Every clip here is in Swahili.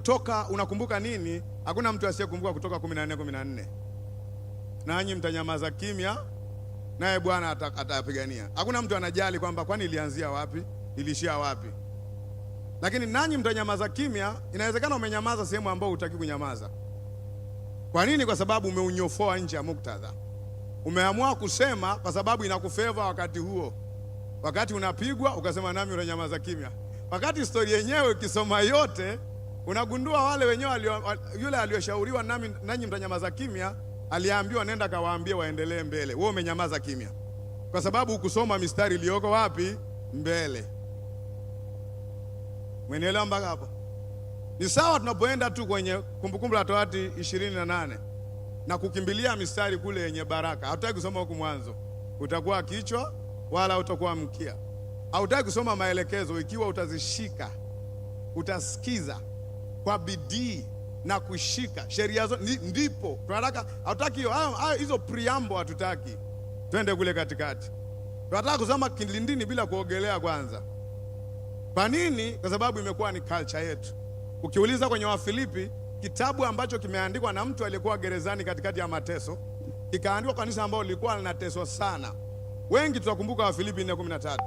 Kutoka, unakumbuka nini? Hakuna mtu asiyekumbuka Kutoka 14:14. Nanyi mtanyamaza kimya, naye Bwana atapigania. Hakuna mtu anajali kwamba kwani ilianzia wapi, ilishia wapi. Lakini nanyi mtanyamaza kimya, inawezekana umenyamaza sehemu ambayo hutaki kunyamaza. Kwa nini? Kwa sababu umeunyofoa nje ya muktadha. Umeamua kusema kwa sababu inakufeva wakati huo. Wakati unapigwa ukasema nami unanyamaza kimya. Wakati story yenyewe ukisoma yote unagundua wale wenyewe yule aliyoshauriwa nanyi mtanyamaza kimya aliambiwa nenda kawaambie waendelee mbele. Wewe umenyamaza kimya kwa sababu ukusoma mistari iliyoko wapi? Mbele. Umenielewa mpaka hapo? Ni sawa tunapoenda tu kwenye Kumbukumbu la Torati 28 na kukimbilia mistari kule yenye baraka. Hatutaki kusoma huku mwanzo, utakuwa kichwa wala utakuwa mkia. Hautaki kusoma maelekezo. Ikiwa utazishika, utasikiza kwa bidii na kushika sheria zote, ndipo tunataka. Hatutaki hizo preamble, hatutaki. Twende kule katikati. Tunataka kusoma kilindini bila kuogelea kwanza. Kwa nini? Kwa sababu imekuwa ni culture yetu. Ukiuliza kwenye Wafilipi, kitabu ambacho kimeandikwa na mtu aliyekuwa gerezani katikati ya mateso, kikaandikwa kwa kanisa ambalo lilikuwa linateswa sana. Wengi tutakumbuka Wafilipi 4:13.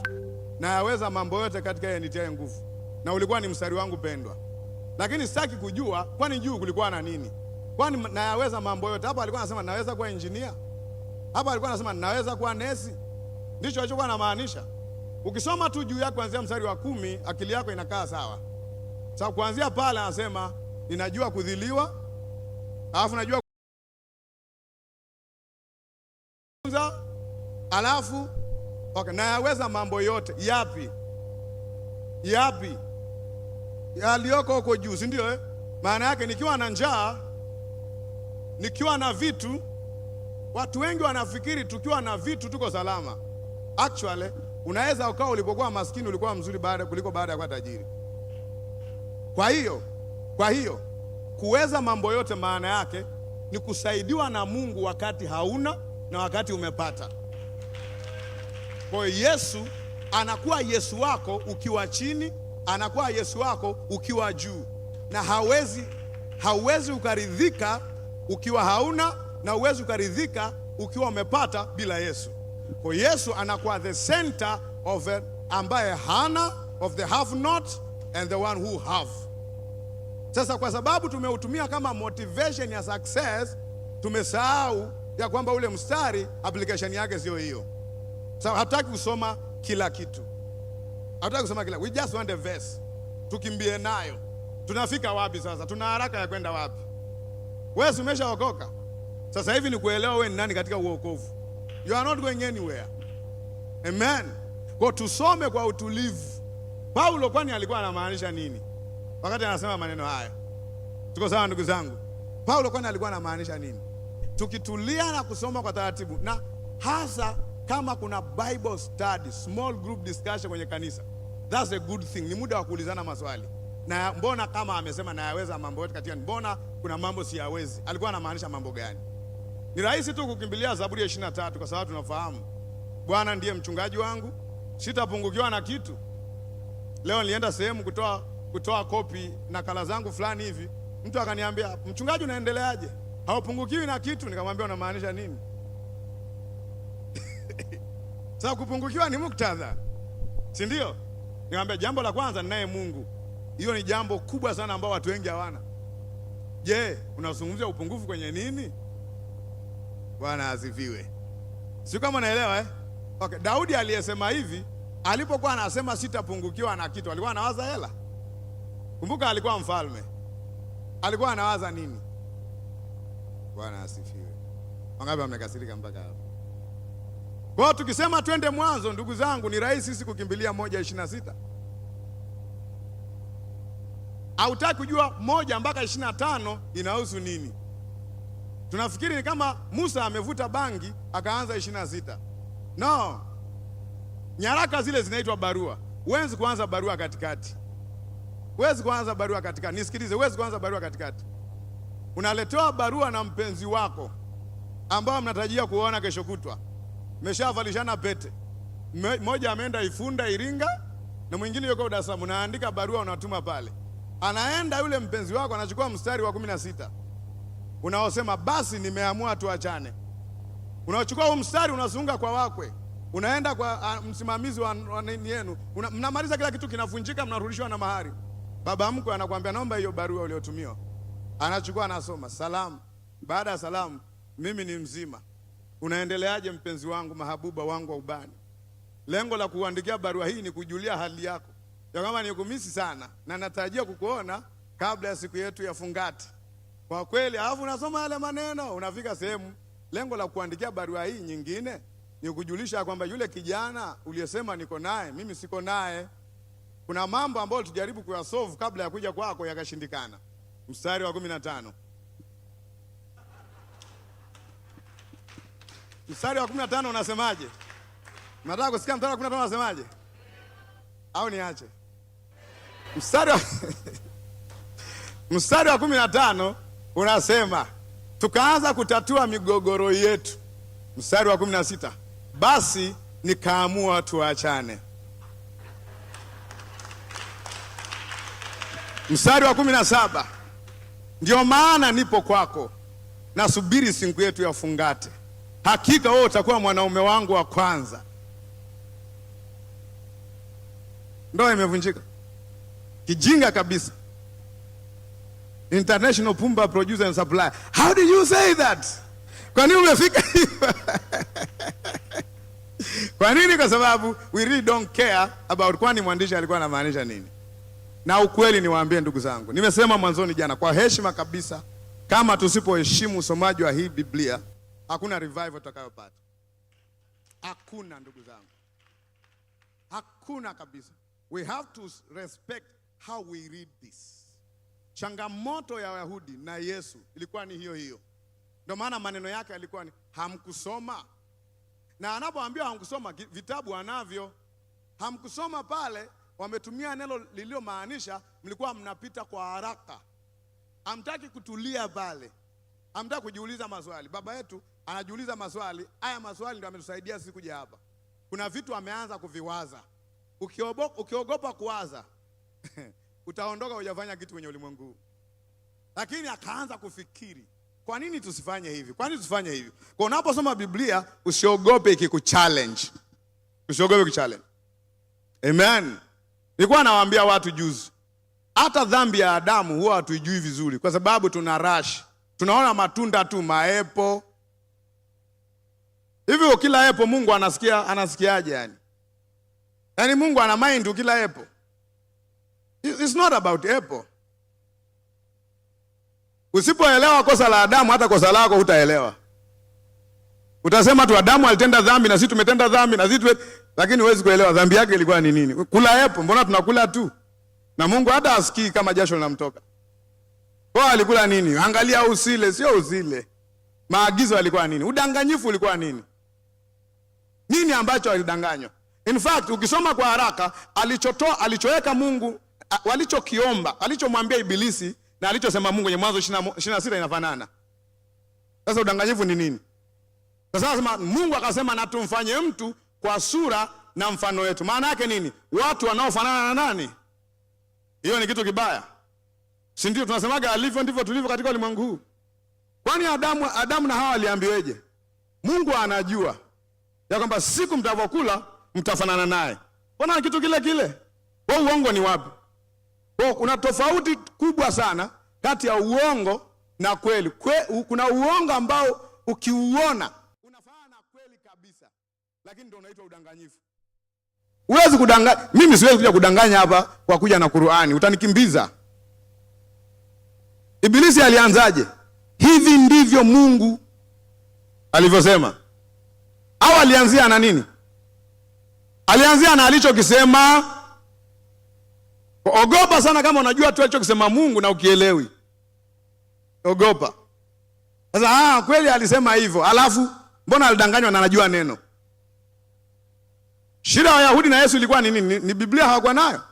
Na yaweza mambo yote katika yeye anitiaye nguvu. Na ulikuwa ni mstari wangu pendwa. Lakini sitaki kujua kwani juu kulikuwa na nini. Kwani na yaweza mambo yote. Hapa alikuwa anasema naweza kuwa engineer. Hapa alikuwa anasema naweza kuwa nesi. Ndicho alichokuwa anamaanisha. Ukisoma tu juu yake kuanzia mstari wa 10, akili yako inakaa sawa. Sasa kuanzia pale anasema ninajua kudhiliwa, alafu najua alafu okay, na yaweza mambo yote. Yapi? Yapi? Yaliyoko huko juu, si ndio? Maana yake nikiwa na njaa, nikiwa na vitu. Watu wengi wanafikiri tukiwa na vitu tuko salama. Actually, unaweza ukawa ulipokuwa maskini ulikuwa mzuri kuliko baada ya kuwa tajiri. Kwa hiyo kuweza mambo yote maana yake ni kusaidiwa na Mungu wakati hauna na wakati umepata. Kwa hiyo Yesu anakuwa Yesu wako ukiwa chini, anakuwa Yesu wako ukiwa juu. Na hauwezi ukaridhika ukiwa hauna, na huwezi ukaridhika ukiwa umepata bila Yesu. Kwa Yesu anakuwa the center of it, ambaye hana, of the have not and the one who have. Sasa kwa sababu tumeutumia kama motivation ya success, tumesahau ya kwamba ule mstari application yake sio hiyo. Sasa hataki kusoma kila kitu. Hataki kusoma kila. We just want a verse. Tukimbie nayo. Tunafika wapi sasa? Tuna haraka ya kwenda wapi? Wewe umeshaokoka. Sasa hivi ni kuelewa wewe ni nani katika uokovu. You are not going anywhere. Amen. Kwa tusome kwa utulivu. Paulo kwani alikuwa anamaanisha nini wakati anasema maneno haya? Tuko sawa ndugu zangu? Paulo kwani alikuwa anamaanisha nini? Tukitulia na kusoma kwa taratibu, na hasa kama kuna Bible study, small group discussion kwenye kanisa, that's a good thing. Ni muda wa kuulizana maswali. Na mbona kama amesema na yaweza mambo yote katika, mbona kuna mambo siyawezi? Alikuwa anamaanisha mambo gani? Ni rahisi tu kukimbilia Zaburi ya 23 kwa sababu tunafahamu Bwana ndiye mchungaji wangu, sitapungukiwa na kitu. Leo nilienda sehemu kutoa kopi na kala zangu fulani hivi. Mtu akaniambia, "Mchungaji unaendeleaje? Haupungukiwi na kitu?" Nikamwambia, "Unamaanisha nini?" Sasa kupungukiwa ni muktadha, si ndio? Nikamwambia, jambo la kwanza ninaye Mungu. Hiyo ni jambo kubwa sana ambao watu wengi hawana. Je, unazungumzia upungufu kwenye nini? Bwana asifiwe. Si kama naelewa Okay, Daudi aliyesema hivi, alipokuwa anasema sitapungukiwa na kitu, alikuwa anawaza hela. Kumbuka alikuwa mfalme. Alikuwa anawaza nini? Bwana asifiwe. Wangapi wamekasirika mpaka hapo? Kwa hiyo tukisema twende Mwanzo, ndugu zangu, ni rahisi sisi kukimbilia 1:26. Hautaki kujua 1 mpaka 25 inahusu nini. Tunafikiri ni kama Musa amevuta bangi akaanza 26. No. Nyaraka zile zinaitwa barua. Huwezi kuanza barua katikati. Huwezi kuanza barua katikati. Nisikilize, huwezi kuanza barua katikati. Unaletewa barua na mpenzi wako ambao mnatarajia kuona kesho kutwa. Mmeshavalishana pete. Mmoja ameenda Ifunda Iringa na mwingine yuko Dar es Salaam. Unaandika barua unatuma pale. Anaenda yule mpenzi wako anachukua mstari wa 16 unaosema basi nimeamua tuachane. Unachukua huo mstari unazunga kwa wakwe, unaenda kwa msimamizi wa nini yenu, mnamaliza kila kitu kinavunjika, mnarudishwa na mahari. Baba mkwe anakuambia naomba hiyo barua uliotumiwa. Anachukua anasoma, salamu. Baada ya salamu, mimi ni mzima. Unaendeleaje mpenzi wangu, mahabuba wangu wa ubani? Lengo la kuandikia barua hii ni kujulia hali yako, ya kama nikumisi sana na natarajia kukuona kabla ya siku yetu ya fungati. Kwa kweli, alafu unasoma yale maneno, unafika sehemu, lengo la kuandikia barua hii nyingine ni kujulisha kwamba yule kijana uliyesema niko naye, mimi siko naye. Kuna mambo ambayo tujaribu kuyasolve kabla ya kuja kwako yakashindikana. Mstari wa 15. Mstari wa 15 unasemaje? Nataka kusikia mstari wa 15 unasemaje? Au niache? Mstari wa 15 unasema tukaanza kutatua migogoro yetu. Mstari wa 16, basi nikaamua tuachane. Mstari wa 17, ndio maana nipo kwako, nasubiri siku yetu ya fungate. Hakika wewe utakuwa mwanaume wangu wa kwanza. Ndoa imevunjika. Kijinga kabisa. International Pumba Producer and Supply. How did you say that? Kwa nini umefika hivyo? Kwa nini? Kwa sababu we really don't care about kwani mwandishi alikuwa anamaanisha nini. Na ukweli niwaambie ndugu zangu, nimesema mwanzoni jana kwa heshima kabisa, kama tusipoheshimu usomaji wa hii Biblia, hakuna revival tutakayopata. Hakuna ndugu zangu. Hakuna kabisa. We have to respect how we read this. Changamoto ya Wayahudi na Yesu ilikuwa ni hiyo hiyo. Ndio maana maneno yake yalikuwa ni hamkusoma. Na anapoambia hamkusoma, vitabu anavyo. Hamkusoma pale, wametumia neno lililomaanisha mlikuwa mnapita kwa haraka. Hamtaki kutulia pale. Hamtaki kujiuliza maswali. Baba yetu anajiuliza maswali. Haya maswali ndio ametusaidia sisi kuja hapa. Kuna vitu ameanza kuviwaza. Ukiogopa kuwaza utaondoka hujafanya kitu kwenye ulimwengu. Lakini akaanza kufikiri, kwa nini tusifanye hivi? Kwa nini tusifanye hivi? Kwa unaposoma Biblia usiogope ikikuchallenge. Usiogope kuchallenge. Amen. Nilikuwa nawaambia watu juzi, hata dhambi ya Adamu huwa hatuijui vizuri kwa sababu tuna rush. Tunaona matunda tu, maepo. Hivyo kila epo Mungu anasikiaje yani? Yaani Mungu ana mind kila epo. It's not about apple. Usipoelewa kosa la Adamu, hata kosa lako hutaelewa. Utasema tu Adamu alitenda dhambi na sisi tumetenda dhambi na sisi lakini huwezi kuelewa dhambi yake ilikuwa ni nini. Kula apple, mbona tunakula tu? Na Mungu hata asikii kama jasho linamtoka. Kwa alikula nini? Angalia usile, sio usile. Maagizo yalikuwa nini? Udanganyifu ulikuwa nini? Nini ambacho alidanganywa? In fact, ukisoma kwa haraka, alichoweka Mungu, walichokiomba, alichomwambia Ibilisi na alichosema Mungu kwenye Mwanzo 26 inafanana. Sasa udanganyifu ni nini? Sasa Mungu akasema na tumfanye mtu kwa sura na mfano wetu. Maana yake nini? Watu wanaofanana na nani? Hiyo ni kitu kibaya. Si ndio tunasemaga alivyo ndivyo tulivyo katika ulimwengu huu? Kwani Adamu na Hawa aliambiweje? Mungu anajua ya kwamba siku mtavokula mtafanana naye. Mbona ni kitu kile kile? Kwa uongo ni wapi? Kwa kuna tofauti kubwa sana kati ya uongo na kweli. Kuna uongo ambao ukiuona unafanana na kweli kabisa, lakini ndio unaitwa udanganyifu. Huwezi kudanganya. Mimi siwezi kuja kudanganya hapa kwa kuja na Qur'ani. Utanikimbiza. Ibilisi alianzaje? Hivi ndivyo Mungu alivyosema. Au alianzia na nini? Alianzia na alichokisema. Ogopa sana kama unajua tu alichokisema Mungu na ukielewi. Ogopa. Sasa kweli alisema hivyo. Alafu mbona alidanganywa na anajua neno? Shida ya Wayahudi na Yesu ilikuwa ni nini? Ni Biblia hawakuwa nayo.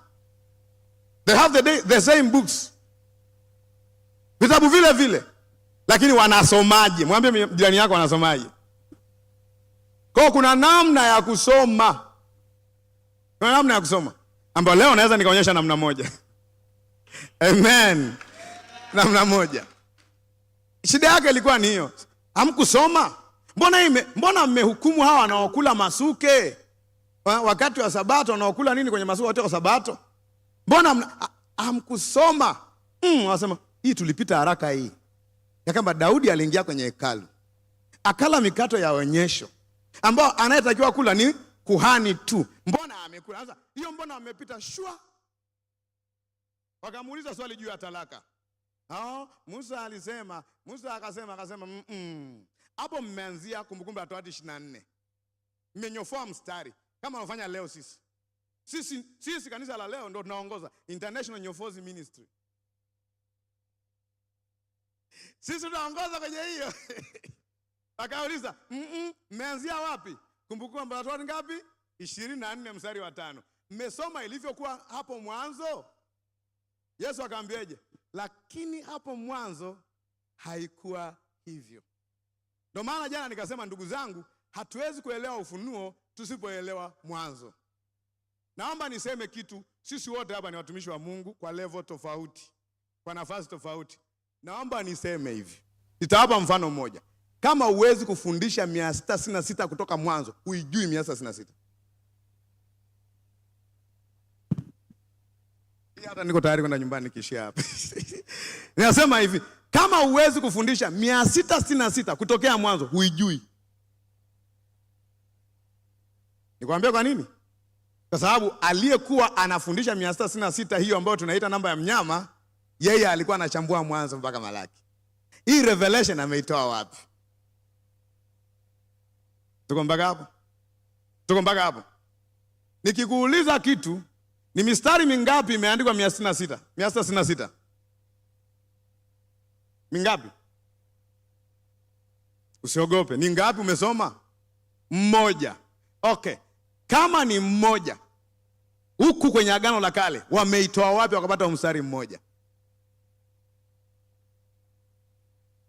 They have the same books. Vitabu vile vile. Lakini wanasomaje? Mwambie jirani yako wanasomaje. Kwa kuna namna ya kusoma. Kuna namna ya kusoma ambayo leo naweza nikaonyesha namna moja. Amen. Namna moja. Shida yake ilikuwa ni hiyo. Hamkusoma? Mbona mmehukumu hawa wanaokula masuke? Wakati wa Sabato wanaokula nini kwenye masuke wakati wa Sabato? Mbona hamkusoma? Wanasema hii tulipita haraka hii. Ya kwamba Daudi aliingia kwenye hekalu. Akala mikato ya onyesho. Ambao anayetakiwa kula ni kuhani tu. Mbona amekula? Sasa hiyo mbona amepita shwa? Wakamuuliza swali juu ya talaka. Musa akasema hapo mmeanzia Kumbukumbu la Torati 24. Mmenyofoa mstari kama wanafanya leo sisi. Sisi kanisa la leo ndio tunaongoza International Nyofozi Ministry. Sisi tunaongoza kwenye hiyo. Akauliza, mmeanzia wapi? Kumbukumbu la Torati ngapi? 24 mstari wa 5. Mmesoma ilivyokuwa hapo mwanzo? Yesu akamwambiaje? Lakini hapo mwanzo haikuwa hivyo. Ndio maana jana nikasema, ndugu zangu, hatuwezi kuelewa ufunuo tusipoelewa mwanzo. Naomba niseme kitu, sisi wote hapa ni watumishi wa Mungu kwa level tofauti, kwa nafasi tofauti. Naomba niseme hivi. Nitawapa mfano mmoja. Kama huwezi kufundisha 666 kutoka mwanzo, huijui 666. Hata niko tayari kwenda nyumbani nikishia hapa. Ninasema hivi, kama huwezi kufundisha 666 kutokea mwanzo, huijui. Nikwambia kwa nini? Kwa sababu aliyekuwa anafundisha 666 hiyo ambayo tunaita namba ya mnyama, yeye alikuwa anachambua mwanzo mpaka Malaki. Hii revelation ameitoa wapi? Tuko mpaka hapo? Nikikuuliza kitu, ni mistari mingapi imeandikwa 666? 666. Mingapi? Usiogope. Ni ngapi umesoma? Mmoja. Okay. Kama ni mmoja, huku kwenye Agano la Kale wameitoa wapi wakapata mstari mmoja?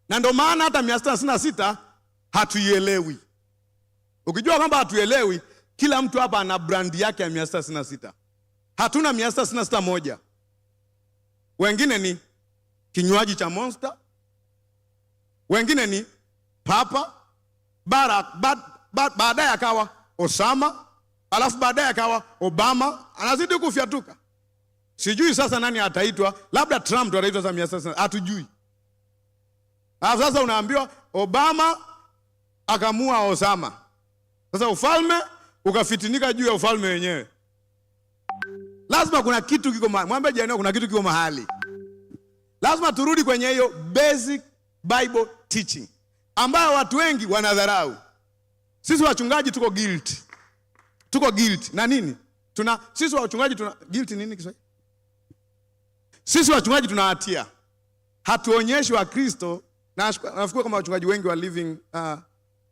Na ndio maana hata 666 hatuielewi. Ukijua kwamba hatuelewi, kila mtu hapa ana brand yake ya 666. Hatuna 666 moja. Wengine ni kinywaji cha Monster. Wengine ni Papa. Baadaye akawa Osama. Alafu baadaye akawa Obama. Anazidi kufyatuka. Sijui sasa nani ataitwa. Labda Trump ataitwa sasa 666. Hatujui. Alafu sasa unaambiwa Obama akamua Osama. Sasa ufalme ukafitinika juu ya ufalme wenyewe. Lazima kuna kitu kiko mahali. Mwambie jirani kuna kitu kiko mahali. Lazima turudi kwenye hiyo basic Bible teaching ambayo watu wengi wanadharau. Sisi wachungaji tuko guilt. Tuko guilt. Na nini? Sisi wachungaji tuna guilt nini Kiswahili? Sisi wachungaji tuna hatia. Hatuonyeshi wa Kristo, na nafikiri kama wachungaji wengi wa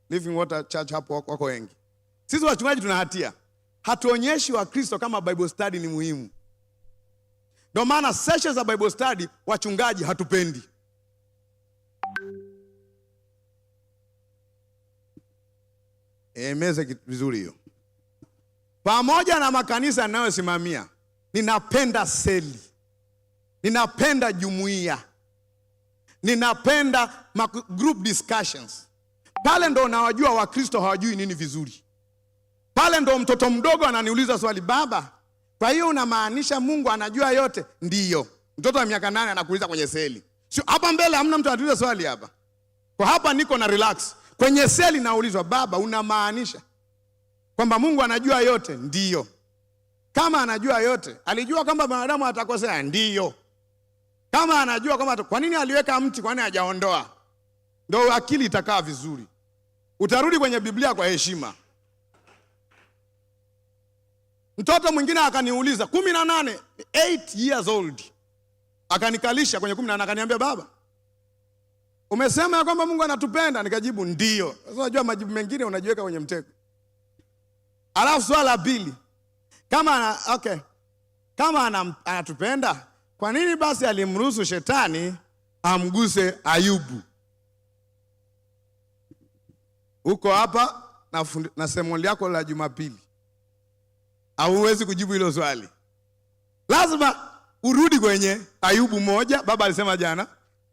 Living Water Church hapo wako wengi. Sisi wachungaji tuna hatia. Hatuonyeshi wa Kristo kama Bible study ni muhimu. Ndio maana sessions za Bible study wachungaji hatupendi. Meze vizuri hiyo. Pamoja na makanisa yanayosimamia, ninapenda seli. Ninapenda jumuiya. Ninapenda group discussions. Pale ndo nawajua Wakristo hawajui nini vizuri. Pale ndo mtoto mdogo ananiuliza swali, baba, kwa hiyo unamaanisha Mungu anajua yote? Ndiyo. Mtoto wa miaka 8 anakuuliza kwenye seli. Sio hapa mbele, hamna mtu anatuuliza swali hapa. Kwa hapa niko na relax. Kwenye seli naulizwa, baba, unamaanisha kwamba Mungu anajua yote? Ndiyo. Kama anajua yote, alijua kwamba wanadamu atakosea? Ndiyo. Kama anajua kwamba, kwa nini aliweka mti, kwa nini hajaondoa? Ndio akili itakaa vizuri. Utarudi kwenye Biblia kwa heshima. Mtoto mwingine akaniuliza 18, 8 years old. Akanikalisha kwenye 18 akaniambia, baba, umesema ya kwamba Mungu anatupenda? Nikajibu ndiyo. Sasa unajua majibu mengine unajiweka kwenye mtego. Alafu swali la pili, kama anatupenda, kwa nini basi alimruhusu shetani amguse Ayubu? Uko hapa na somo lako la Jumapili. Hauwezi kujibu hilo swali. Lazima urudi kwenye Ayubu 1, baba alisema jana.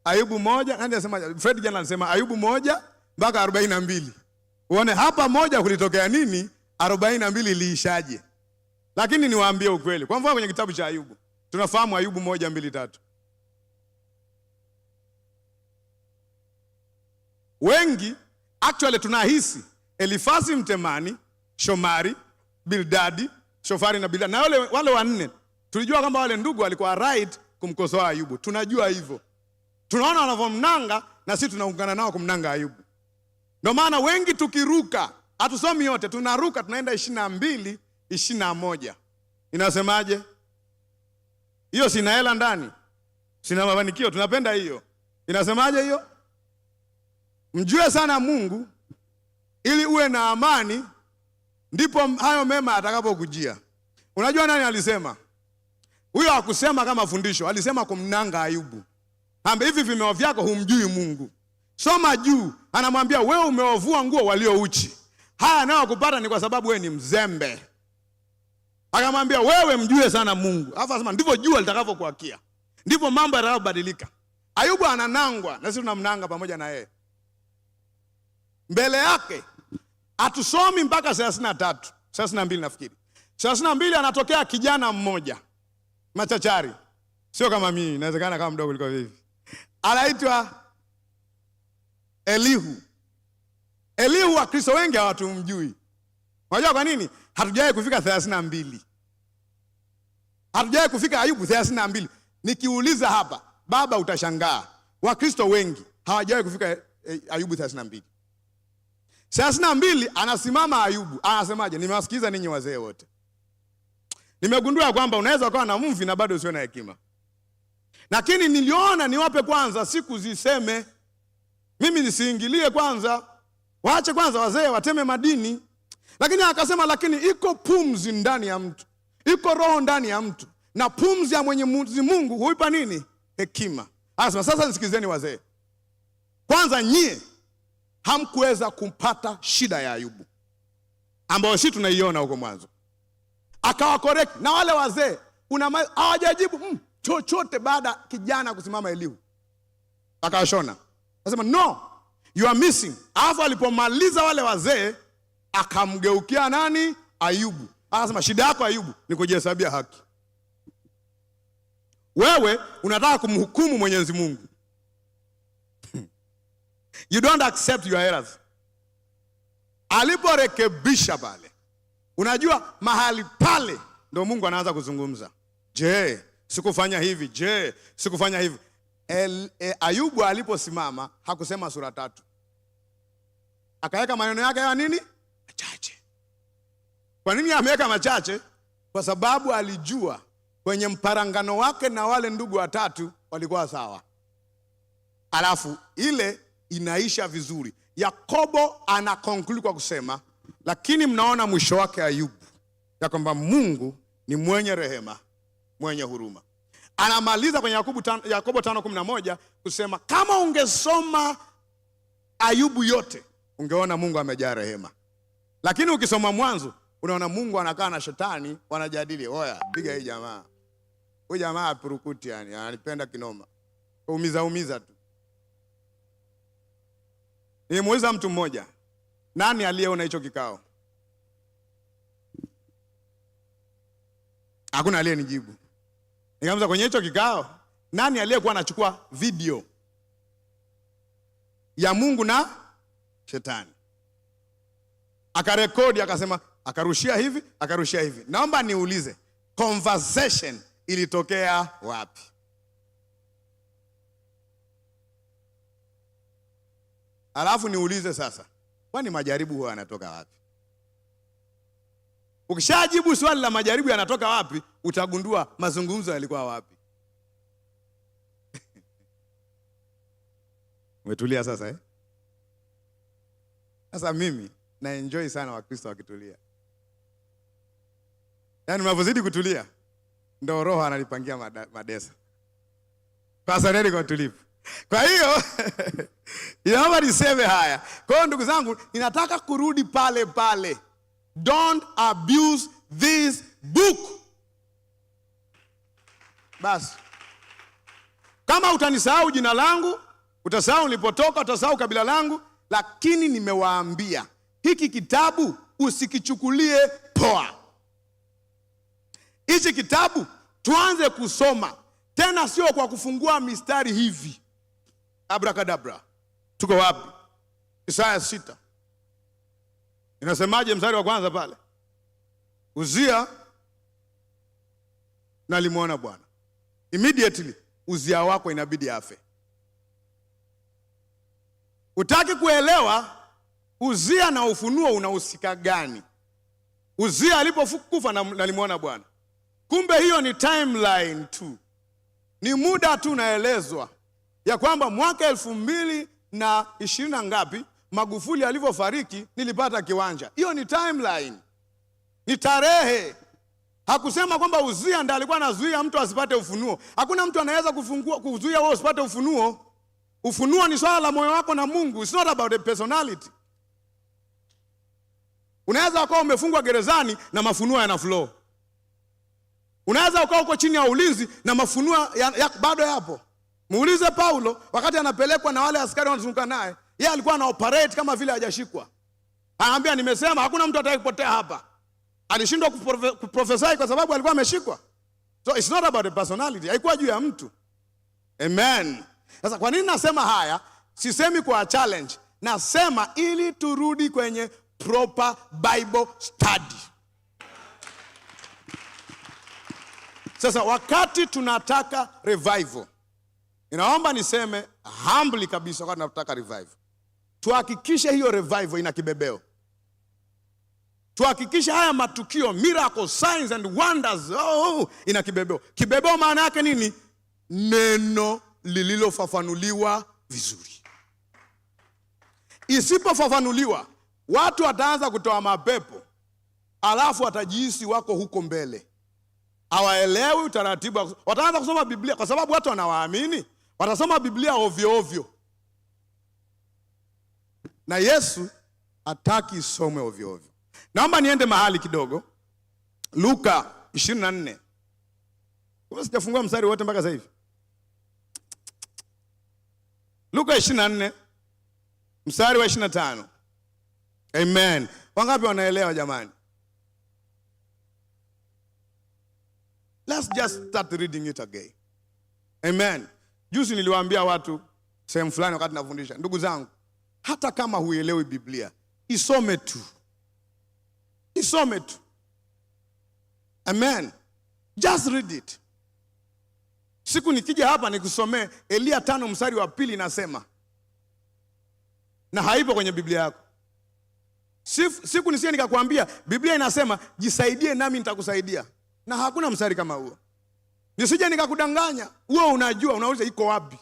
Ayubu 1, nani alisema? Fred jana alisema Ayubu 1 mpaka 42. Uone hapa 1 kulitokea nini, 42 iliishaje. Lakini niwaambie ukweli. Kwa mfano kwenye kitabu cha Ayubu, tunafahamu Ayubu 1, 2, 3. Wengi actually tunahisi Elifasi Mtemani, Shomari, Bildadi, Shofari na Bildadi, na wale wanne tulijua kwamba wale ndugu walikuwa right kumkosoa Ayubu. Tunajua hivyo. Tunaona wanavyomnanga na sisi tunaungana nao kumnanga Ayubu. Ndio maana wengi tukiruka, hatusomi yote, tunaruka tunaenda 22, 21. Inasemaje? Hiyo sina hela ndani, sina mafanikio, tunapenda hiyo. Inasemaje hiyo? Mjue sana Mungu ili uwe na amani, ndipo hayo mema atakapokujia. Unajua nani alisema? Huyo hakusema kama fundisho, alisema kumnanga Ayubu. Ambe hivi vimeo vyako humjui Mungu. Soma juu, anamwambia wewe umewavua nguo walio uchi. Haya nao kupata ni kwa sababu wewe ni mzembe. Akamwambia wewe mjue sana Mungu. Alafu anasema ndivyo jua litakavyokuakia, ndivyo mambo yatakayobadilika. Ayubu ananangwa na sisi tunamnanga pamoja na yeye. Mbele yake atusomi mpaka 33, 32 nafikiri. 32 anatokea kijana mmoja machachari. Sio kama mimi, inawezekana kama mdogo kuliko hivi. Anaitwa Elihu. Elihu wa Kristo wengi hawatumjui. Unajua kwa nini? Hatujawahi kufika 32. Hatujawahi kufika Ayubu 32. Nikiuliza hapa, baba utashangaa. Wakristo wengi hawajawahi kufika Ayubu 32. 32 anasimama Ayubu. Anasemaje? Nimewasikiza ninyi wazee wote. Nimegundua kwamba unaweza ukawa na mvi na bado usio na hekima. Lakini niliona niwape kwanza siku ziseme. Mimi nisiingilie kwanza. Waache kwanza wazee wateme madini. Lakini akasema lakini iko pumzi ndani ya mtu. Iko roho ndani ya mtu. Na pumzi ya Mwenyezi Mungu huipa nini? Hekima. Anasema sasa nisikizeni wazee. Kwanza nyie hamkuweza kumpata shida ya Ayubu, ambayo sisi tunaiona huko mwanzo. Akawa correct na wale wazee hawajajibu chochote baada kijana kusimama Elihu. Akashona. Anasema no, you are missing. Alafu alipomaliza wale wazee akamgeukia nani? Ayubu. Anasema shida yako Ayubu ni kujihesabia haki. Wewe unataka kumhukumu Mwenyezi Mungu. You don't accept your errors. Aliporekebisha pale, unajua mahali pale ndio Mungu anaanza kuzungumza. Je, sikufanya hivi? Je, sikufanya hivi? Ayubu aliposimama hakusema sura 3. Akaweka maneno yake ya nini? Machache. Kwa nini ameweka machache? Kwa sababu alijua kwenye mparangano wake na wale ndugu watatu walikuwa sawa. Alafu ile inaisha vizuri. Yakobo ana conclude kwa kusema, lakini mnaona mwisho wake Ayubu, ya kwamba Mungu ni mwenye rehema, mwenye huruma. Anamaliza kwenye Yakobo 5:11 kusema kama ungesoma Ayubu yote ungeona Mungu amejaa rehema. Lakini ukisoma mwanzo unaona Mungu anakaa na shetani wanajadili, oya piga hii jamaa. Huyu jamaa apurukuti yani, ananipenda kinoma. Umiza tu. Nimuuliza mtu mmoja, nani aliyeona hicho kikao? Hakuna aliyenijibu. Nikamwambia kwenye hicho kikao, nani aliyekuwa anachukua video ya Mungu na shetani? Akarekodi, akasema, akarushia hivi, akarushia hivi. Naomba niulize, conversation ilitokea wapi? Alafu niulize sasa, kwani majaribu huwa yanatoka wapi? Ukishajibu swali la majaribu yanatoka wapi, utagundua mazungumzo yalikuwa wapi. Umetulia sasa eh? Sasa mimi na enjoy sana Wakristo wakitulia. Yaani mnapozidi kutulia ndio Roho analipangia madesa. Pasareli kwa tulivu. Kwa hiyo inaomba niseme haya. Kwa hiyo ndugu zangu, ninataka kurudi pale pale. Don't abuse this book. Basi kama utanisahau jina langu, utasahau nilipotoka, utasahau kabila langu, lakini nimewaambia hiki kitabu usikichukulie poa. Hichi kitabu tuanze kusoma, tena sio kwa kufungua mistari hivi abrakadabra. Tuko wapi? Isaya 6. Inasemaje mstari wa kwanza pale? Uzia na alimuona Bwana. Immediately Uzia wako inabidi afe. Utaki kuelewa Uzia na ufunuo unahusika gani? Uzia alipokufa na alimuona Bwana. Kumbe hiyo ni timeline tu. Ni muda tu naelezwa ya kwamba mwaka 2020 na ngapi Magufuli alivyofariki nilipata kiwanja. Hiyo ni timeline. Ni tarehe. Hakusema kwamba Uzia ndiye alikuwa anazuia mtu asipate ufunuo. Hakuna mtu anaweza kuzuia wewe usipate ufunuo. Ufunuo ni swala la moyo wako na Mungu. It's not about a personality. Unaweza ukawa umefungwa gerezani na mafunuo yana flow. Unaweza ukawa uko chini ya ulinzi na mafunuo bado yapo. Muulize Paulo wakati anapelekwa na wale askari wanazunguka naye, yeye alikuwa ana operate kama vile hajashikwa. Anaambia nimesema hakuna mtu atakayepotea hapa. Alishindwa kuprofesai kwa sababu alikuwa ameshikwa. So it's not about a personality. Haikuwa juu ya mtu. Amen. Sasa kwa nini nasema haya? Sisemi kwa challenge. Nasema ili turudi kwenye proper Bible study. Sasa wakati tunataka revival, inaomba niseme humbly kabisa, wakati tunataka revival, tuhakikishe hiyo revival ina kibebeo. Tuhakikishe haya matukio, miracles, signs and wonders, ina kibebeo. Kibebeo maana yake nini? Neno lililofafanuliwa vizuri. Isipofafanuliwa, watu wataanza kutoa mapepo, alafu watajihisi wako huko mbele. Hawaelewi utaratibu. Wataanza kusoma Biblia kwa sababu watu wanawaamini. Watasoma Biblia ovyo ovyo. Na Yesu hataki isome ovyo ovyo. Naomba niende mahali kidogo. Luka 24. Kama sijafungua mstari wote mpaka sasa hivi. Luka 24 mstari wa 25. Amen. Wangapi wanaelewa jamani? Let's just start reading it again. Amen. Juzi niliwaambia watu sehemu fulani wakati nafundisha, ndugu zangu, hata kama huelewi Biblia, isome tu. Isome tu. Amen. Just read it. Siku nikija hapa nikusomee Elia 5 mstari wa 2 nasema, na haipo kwenye Biblia yako. Siku nisije nikakwambia Biblia inasema jisaidie nami nitakusaidia, na hakuna mstari kama huo. Nisije nikakudanganya, wewe unajua, unauliza iko wapi?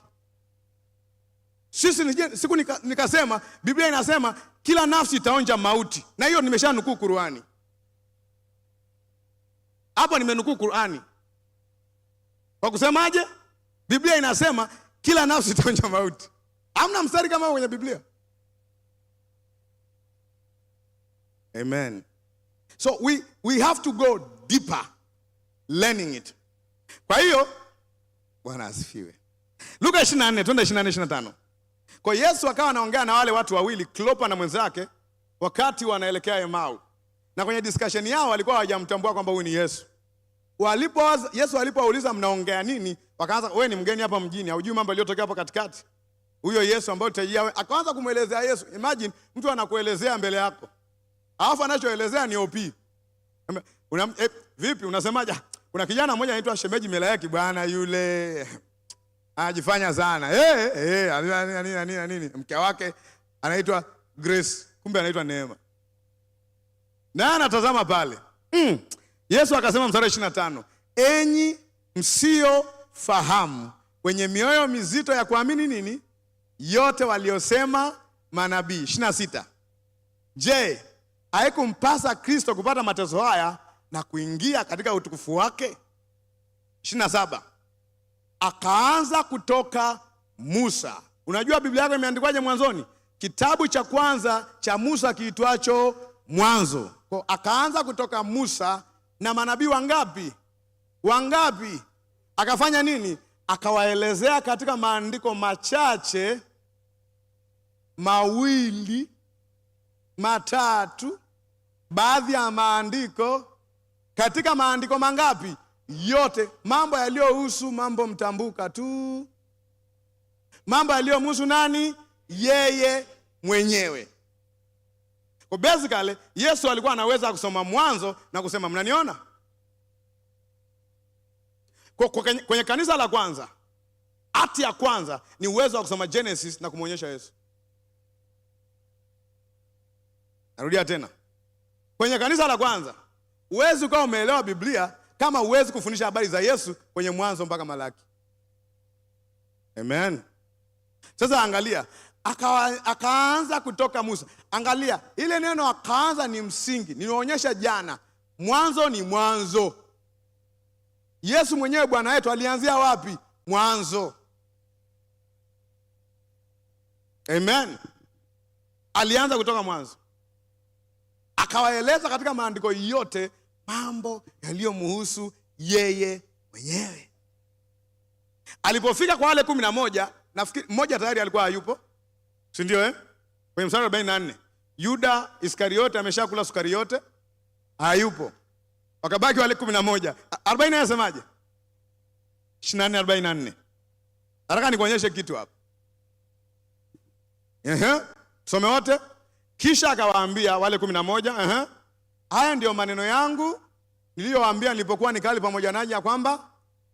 Siku nikasema Biblia inasema kila nafsi itaonja mauti, na hiyo nimeshanukuu Qur'ani. Hapo nimenukuu Qur'ani. Kwa kusemaje? Biblia inasema kila nafsi itaonja mauti. Hamna mstari kama huo kwenye Biblia. Amen. So we have to go deeper learning it. Kwa hiyo Bwana asifiwe. Luka 24, twende 24-25. Kwa Yesu akawa anaongea na wale watu wawili, Klopa na mwenzake, wakati wanaelekea Emau. Na kwenye discussion yao walikuwa hawajamtambua kwamba huyu ni Yesu. Yesu alipouliza mnaongea nini? Wakaanza, wewe ni mgeni hapa mjini, hujui mambo yaliyotokea hapo katikati. Huyo Yesu ambaye utajia wewe, akaanza kumuelezea Yesu. Imagine mtu anakuelezea mbele yako, alafu anachoelezea ni OP. Vipi unasemaje? Kuna kijana mmoja anaitwa Shemeji Melaeki bwana, yule anajifanya sana. Nini? Mke wake anaitwa Grace, kumbe anaitwa Neema. Na anatazama pale. Yesu akasema mstari 25, enyi msio fahamu, wenye mioyo mizito ya kuamini nini? Yote waliosema manabii. 26. Je, haikumpasa Kristo kupata mateso haya na kuingia katika utukufu wake? 27. Akaanza kutoka Musa. Unajua Biblia yako imeandikwaje mwanzoni? Kitabu cha kwanza cha Musa kiitwacho Mwanzo. Kwa akaanza kutoka Musa na manabii wangapi? akafanya nini? Akawaelezea katika maandiko machache, mawili, matatu, baadhi ya maandiko, katika maandiko mangapi? Yote. Mambo yaliyohusu mambo mtambuka tu, mambo yaliyomhusu nani? Yeye mwenyewe. Kwa basically Yesu alikuwa anaweza kusoma Mwanzo na kusema mnaniona? Kwenye kanisa la kwanza, hati ya kwanza ni uwezo wa kusoma Genesis na kumwonyesha Yesu. Narudia tena. Kwenye kanisa la kwanza, uwezi ukawa umeelewa Biblia kama uwezi kufundisha habari za Yesu kwenye Mwanzo mpaka Malaki. Amen. Sasa angalia, akaanza kutoka Musa. Angalia, ile neno akaanza ni msingi. Nilionyesha jana, mwanzo ni mwanzo. Yesu mwenyewe Bwana wetu alianzia wapi? Mwanzo. Amen. Alianza kutoka mwanzo. Akawaeleza katika maandiko yote mambo yaliyomhusu yeye mwenyewe. Alipofika kwa wale 11, nafikiri mmoja tayari alikuwa hayupo, si ndio Kwenye mstari 44. Yuda Iskariote ameshakula sukari yote, hayupo. Wakabaki wale 11. 40 anasemaje? 24:44. Nataka nikuonyeshe kitu hapa. Tusome wote. Kisha akawaambia wale 11, haya ndio maneno yangu niliyowaambia nilipokuwa nikali pamoja nanyi, ya kwamba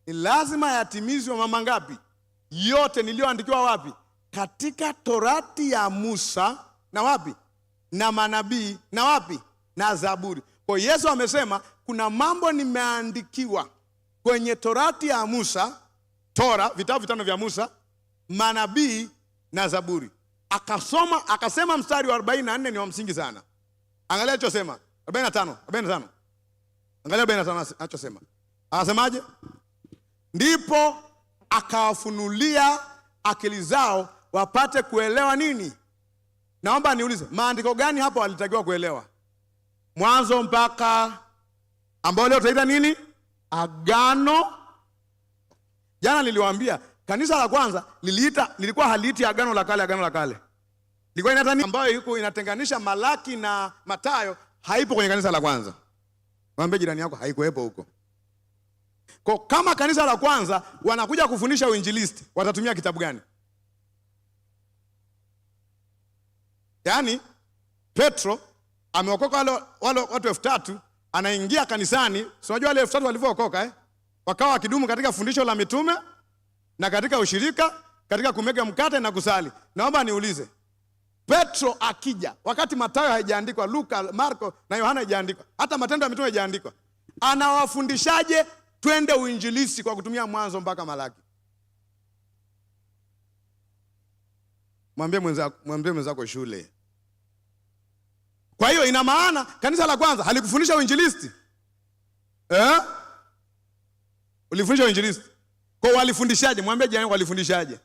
ni lazima yatimizwe mambo ngapi? Yote niliyoandikiwa wapi? Katika Torati ya Musa na wapi? Na manabii na wapi? Na Zaburi. Kwa Yesu amesema kuna mambo nimeandikiwa kwenye Torati ya Musa, Tora, vitabu 5 vya Musa, manabii na Zaburi. Akasema mstari wa 44 ni wa msingi sana. Angalia alichosema 45. Angalia 45 anachosema. Anasemaje? Ndipo akawafunulia akili zao wapate kuelewa nini? Naomba niulize, maandiko gani hapo walitakiwa kuelewa? Mwanzo mpaka ambao leo tunaita nini? Agano. Jana niliwaambia kanisa la kwanza lilikuwa haliiti agano la kale. Lilikuwa inaita nini? Ambayo yuko inatenganisha Malaki na Mathayo, haipo kwenye kanisa la kwanza. Mwambie jirani yako haikuwepo huko. Kwa kama kanisa la kwanza wanakuja kufundisha uinjilisti, watatumia kitabu gani? Yaani Petro ameokoka wale watu 3000, anaingia kanisani, si unajua wale 3000 walivyookoka wakawa wakidumu katika fundisho la mitume na katika ushirika, katika kumega mkate na kusali. Naomba niulize, Petro akija wakati Mathayo haijaandikwa, Luka, Marko na Yohana haijaandikwa, hata matendo ya mitume haijaandikwa, anawafundishaje twende uinjilisti kwa kutumia Mwanzo mpaka Malaki? Mwambie mwenzako shule. Kwa hiyo ina maana kanisa la kwanza halikufundisha uinjilisti. Ulifundisha uinjilisti. Kwa walifundishaje? Mwambie jirani walifundishaje.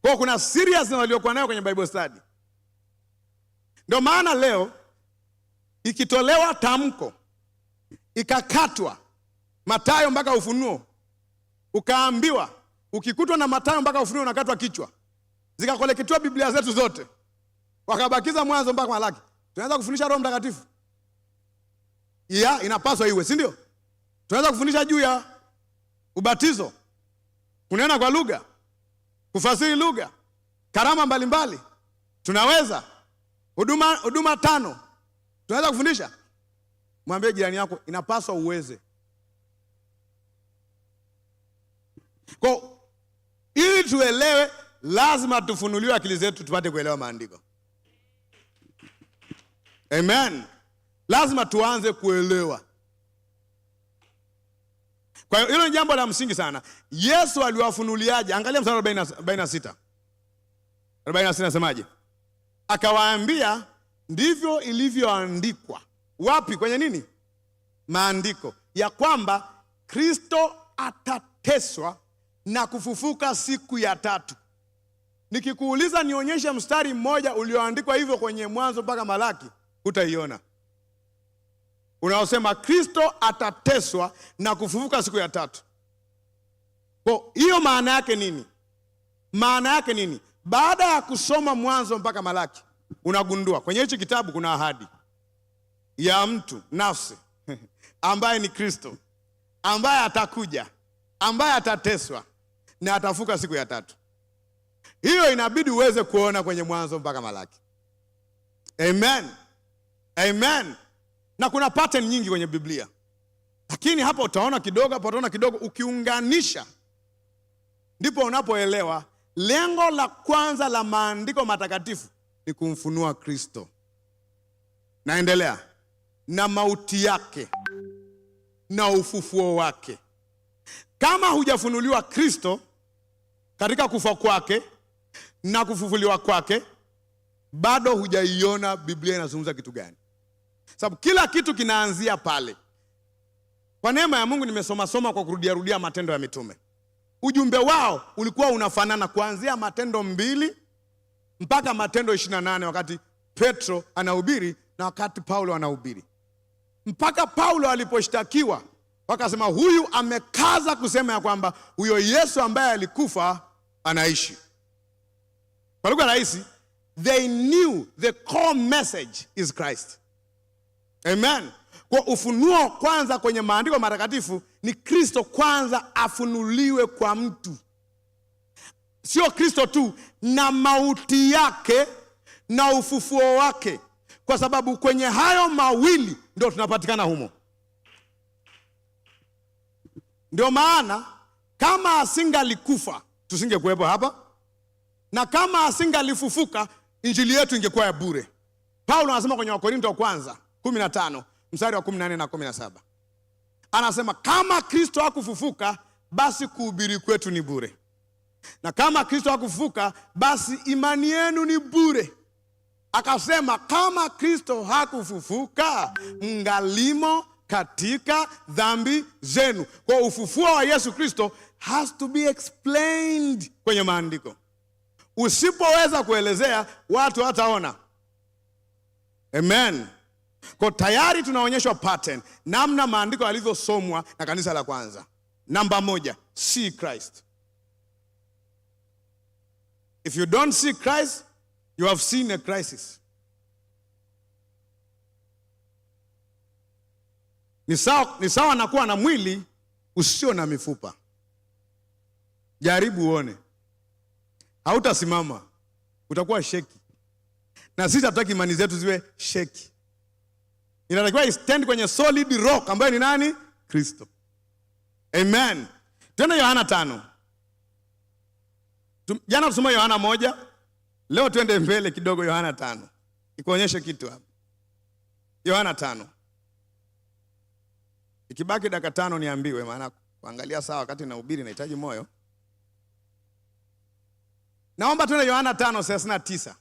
Kwa kuna serious na waliokuwa nayo kwenye Bible study. Ndio maana leo ikitolewa tamko ikakatwa Mathayo mpaka Ufunuo, ukaambiwa ukikutwa na Mathayo mpaka Ufunuo unakatwa kichwa, zikakolekitwa Biblia zetu zote, wakabakiza Mwanzo mpaka Malaki, tunaweza kufundisha Roho Mtakatifu? Inapaswa iwe, si ndio? Tunaweza kufundisha juu ya ubatizo, kunena kwa lugha, kufasiri lugha, karama mbalimbali. Tunaweza huduma 5 tunaweza kufundisha. Mwambie jirani yako inapaswa uweze. Kwa ili tuelewe, lazima tufunuliwe akili zetu tupate kuelewa maandiko. Amen. Lazima tuanze kuelewa. Kwa hiyo hilo ni jambo la msingi sana. Yesu aliwafunuliaje? Angalia mstari 46. 46 nasemaje? Akawaambia ndivyo ilivyoandikwa. Wapi? Kwenye nini? Maandiko. Ya kwamba Kristo atateswa na kufufuka siku ya 3. Nikikuuliza nionyeshe mstari mmoja ulioandikwa hivyo kwenye Mwanzo mpaka Malaki, utaiona. Unaosema Kristo atateswa na kufufuka siku ya 3. Kwa hiyo maana yake nini? Maana yake nini? Baada ya kusoma Mwanzo mpaka Malaki, unagundua kwenye hichi kitabu kuna ahadi ya mtu nafsi ambaye ni Kristo, ambaye atakuja, ambaye atateswa na atafuka siku ya tatu. Hiyo inabidi uweze kuona kwenye Mwanzo mpaka Malaki. Amen. Amen. Na kuna pattern nyingi kwenye Biblia, lakini hapa utaona kidogo, hapa utaona kidogo. Ukiunganisha ndipo unapoelewa lengo la kwanza la maandiko matakatifu ni kumfunua Kristo. Naendelea na mauti yake na ufufuo wake. Kama hujafunuliwa Kristo katika kufa kwake na kufufuliwa kwake, bado hujaiona Biblia inazungumza kitu gani. Sababu kila kitu kinaanzia pale. Kwa neema ya Mungu nimesoma kwa kurudia Matendo ya Mitume. Ujumbe wao ulikuwa unafanana kuanzia Matendo 2 mpaka Matendo 28 wakati Petro anahubiri na wakati Paulo anahubiri. Mpaka Paulo aliposhtakiwa wakasema huyu amekaza kusema ya kwamba huyo Yesu ambaye alikufa anaishi. Kwa lugha rahisi, they knew the core message is Christ. Amen. Kwa ufunuo kwanza kwenye maandiko matakatifu ni Kristo kwanza afunuliwe kwa mtu. Sio Kristo tu, na mauti yake na ufufuo wake, kwa sababu kwenye hayo mawili ndio tunapatikana humo. Ndio maana kama asingalikufa tusingekuwepo hapa, na kama asingalifufuka injili yetu ingekuwa ya bure. Paulo anasema kwenye Wakorintho wa kwanza 15 mstari wa 14 na 17. Anasema kama Kristo hakufufuka basi kuhubiri kwetu ni bure. Na kama Kristo hakufufuka basi imani yenu ni bure. Akasema kama Kristo hakufufuka mngalimo katika dhambi zenu. Kwa ufufuo wa Yesu Kristo has to be explained kwenye maandiko. Usipoweza kuelezea watu hataona. Amen. Kwa tayari tunaonyeshwa pattern namna maandiko yalivyosomwa na kanisa la kwanza. Namba 1, see Christ. If you don't see Christ, you have seen a crisis. Ni sawa na kuwa na mwili usio na mifupa. Jaribu uone. Hautasimama. Utakuwa sheki. Na sisi hatutaki imani zetu ziwe sheki. Inatakiwa stand kwenye solid rock ambayo ni nani? Kristo. Amen. Twende Yohana 5. Jana tusoma Yohana 1. Leo twende mbele kidogo Yohana 5. Ikuonyeshe kitu hapa. Yohana 5. Ikibaki dakika 5 niambiwe, maana kuangalia saa wakati nahubiri nahitaji moyo. Naomba twende Yohana 5:39.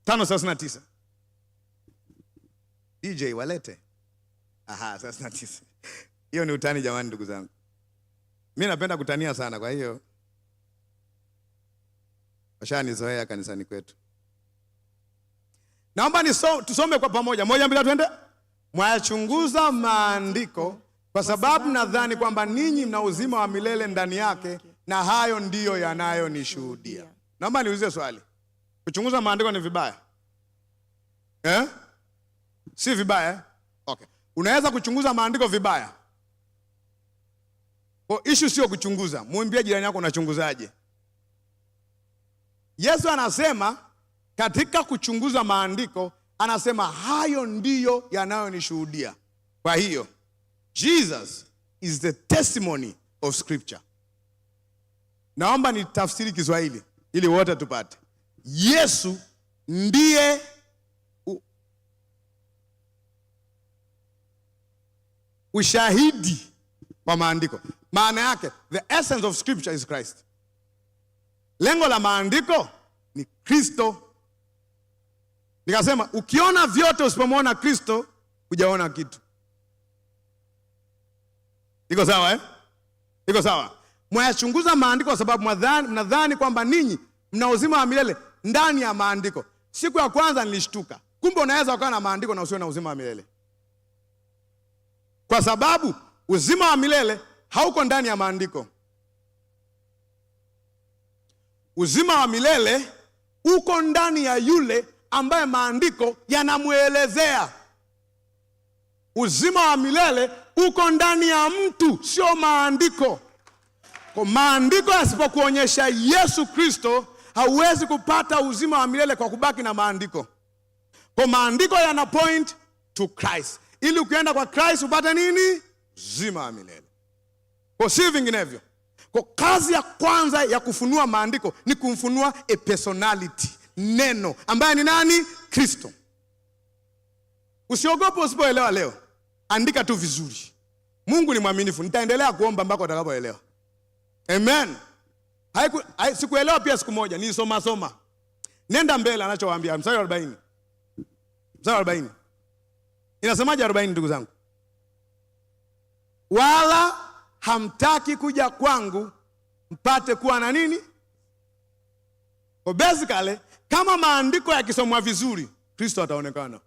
5:39. DJ walete. Aha, 39. Hiyo ni utani jamani ndugu zangu. Mimi napenda kutania sana, kwa hiyo washanizoea kanisani kwetu. Naomba tusome kwa pamoja. 1, 2, twende. Mwayachunguza maandiko kwa sababu nadhani kwamba ninyi mna uzima wa milele ndani yake, na hayo ndiyo yanayonishuhudia. Naomba niulize swali. Kuchunguza maandiko ni vibaya? Si vibaya? Okay. Unaweza kuchunguza maandiko vibaya? Kwa issue sio kuchunguza. Mwambie jirani yako unachunguzaje. Yesu anasema katika kuchunguza maandiko, anasema hayo ndiyo yanayonishuhudia. Kwa hiyo Jesus is the testimony of scripture. Naomba nitafsiri Kiswahili ili wote tupate. Yesu ndiye ushahidi wa maandiko. Maana yake the essence of scripture is Christ. Lengo la maandiko ni Kristo. Nikasema ukiona vyote usipomwona Kristo hujaona kitu. Iko sawa Iko sawa. Mwayachunguza maandiko kwa sababu mnadhani kwamba ninyi mna uzima wa milele ndani ya maandiko. Siku ya kwanza nilishtuka. Kumbe unaweza ukawa na maandiko na usiwe na uzima wa milele. Kwa sababu uzima wa milele hauko ndani ya maandiko. Uzima wa milele uko ndani ya yule ambaye maandiko yanamuelezea. Uzima wa milele uko ndani ya mtu, sio maandiko. Kwa maandiko yasipokuonyesha Yesu Kristo, hauwezi kupata uzima wa milele kwa kubaki na maandiko. Kwa maandiko yana point to Christ. Ili ukienda kwa Christ upate nini? Uzima wa milele. Kwa si vinginevyo. Kwa kazi ya kwanza ya kufunua maandiko ni kumfunua a personality, neno ambaye ni nani? Kristo. Usiogope usipoelewa leo. Andika tu vizuri. Mungu ni mwaminifu. Nitaendelea kuomba mpaka utakapoelewa. Amen. Sikuelewa pia siku moja, nilisoma. Nenda mbele anachowaambia mstari wa 40. Mstari wa 40. Inasemaje 40 ndugu zangu? Wala hamtaki kuja kwangu mpate kuwa na nini? Kwa basically, kama maandiko yakisomwa vizuri, Kristo ataonekana.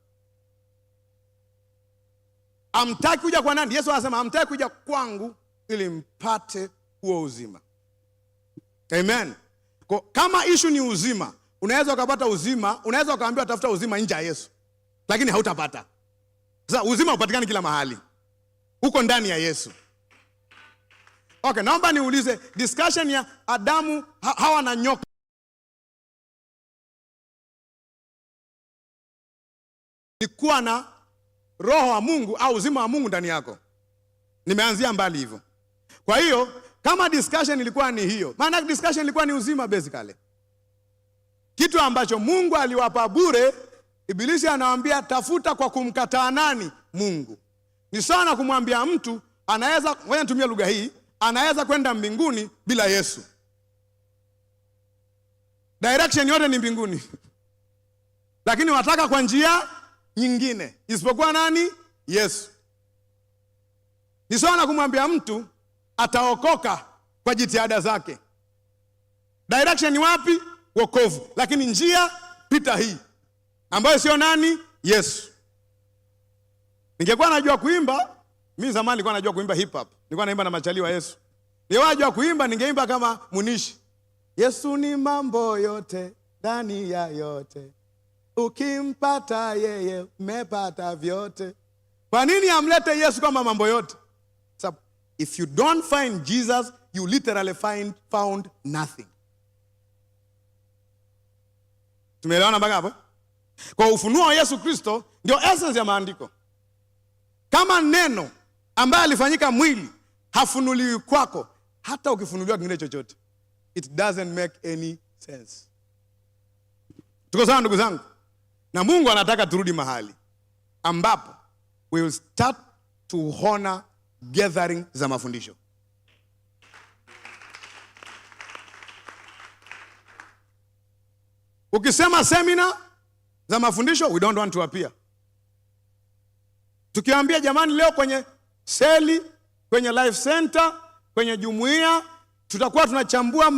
Hamtaki kuja kwa nani? Yesu anasema hamtaki kuja kwangu ili mpate huo uzima. Amen. Kwa kama issue ni uzima, unaweza ukapata uzima, unaweza ukaambiwa tafuta uzima nje ya Yesu, lakini hautapata. Sasa uzima upatikani kila mahali. Uko ndani ya Yesu. Okay, naomba niulize discussion ya Adamu, Hawa na nyoka. Ni kuwa na roho wa Mungu au uzima wa Mungu ndani yako. Nimeanzia mbali hivyo. Kwa hiyo kama discussion ilikuwa ni hiyo, maana discussion ilikuwa ni uzima basically. Kitu ambacho Mungu aliwapa bure, Ibilisi anawaambia tafuta kwa kumkataa nani? Mungu. Ni sawa na kumwambia mtu anaweza, ngoja nitumie lugha hii, anaweza kwenda mbinguni bila Yesu. Direction yote ni mbinguni. Lakini wataka kwa njia nyingine isipokuwa nani? Yesu. Ni sawa na kumwambia mtu ataokoka kwa jitihada zake. Direction ni wapi? Wokovu. Lakini njia pita hii ambayo sio nani? Yesu. Ningekuwa najua kuimba, mimi zamani nilikuwa najua kuimba hip hop. Nilikuwa naimba na machali wa Yesu. Ningekuwa najua kuimba, ningeimba kama Munishi. Yesu ni mambo yote, ndani ya yote. Ukimpata yeye, umepata vyote. Kwa nini amlete Yesu kama mambo yote? So, if you don't find Jesus, you literally found nothing. Tumeelewana mpaka hapo? Kwa ufunuo wa Yesu Kristo ndio essence ya maandiko. Kama neno ambaye alifanyika mwili hafunuliwi kwako, hata ukifunuliwa kingine chochote, it doesn't make any sense. Tuko sawa ndugu zangu? Na Mungu anataka turudi mahali ambapo we will start to honor gathering za mafundisho. Ukisema seminar za mafundisho, we don't want to appear. Tukiambia jamani leo kwenye seli, kwenye life center, kwenye jumuiya, tutakuwa tunachambua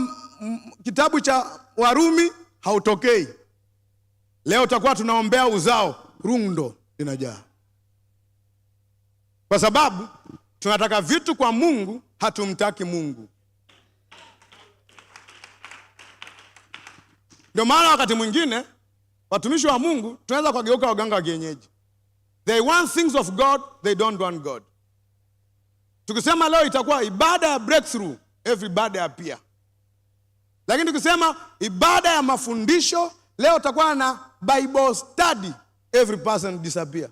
kitabu cha Warumi, hautokei. Leo tutakuwa tunaombea uzao, rundo linajaa. Kwa sababu tunataka vitu kwa Mungu, hatumtaki Mungu. Ndio maana wakati mwingine watumishi wa Mungu tunaweza kugeuka waganga wa kienyeji. They want things of God, they don't want God. Tukisema leo itakuwa ibada ya breakthrough, everybody appear. Lakini tukisema ibada ya mafundisho, leo utakuwa na Bible study, every person disappear.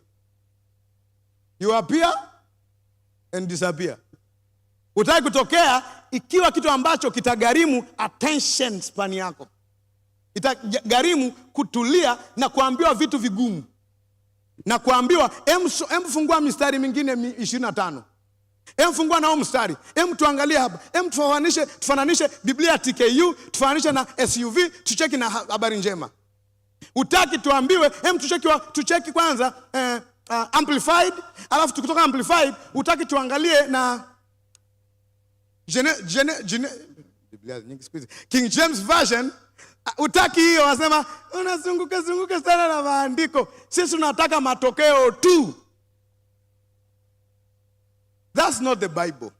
You appear and disappear. Utaki kutokea ikiwa kitu ambacho kitagharimu attention span yako. Itagharimu kutulia na kuambiwa vitu vigumu. Na kuambiwa fungua mistari mingine 25. Fungua nao mstari. Tuangalie hapa. Tufananishe Biblia TKU, tufananishe na SUV, tucheki na habari njema. Utaki tuambiwe, tucheki kwanza amplified, alafu tukitoka amplified, utaki tuangalie na Biblia nyingi siku hizi, King James Version. Utaki hiyo, wasema unazunguka sana na maandiko. Sisi tunataka matokeo tu. That's not the Bible.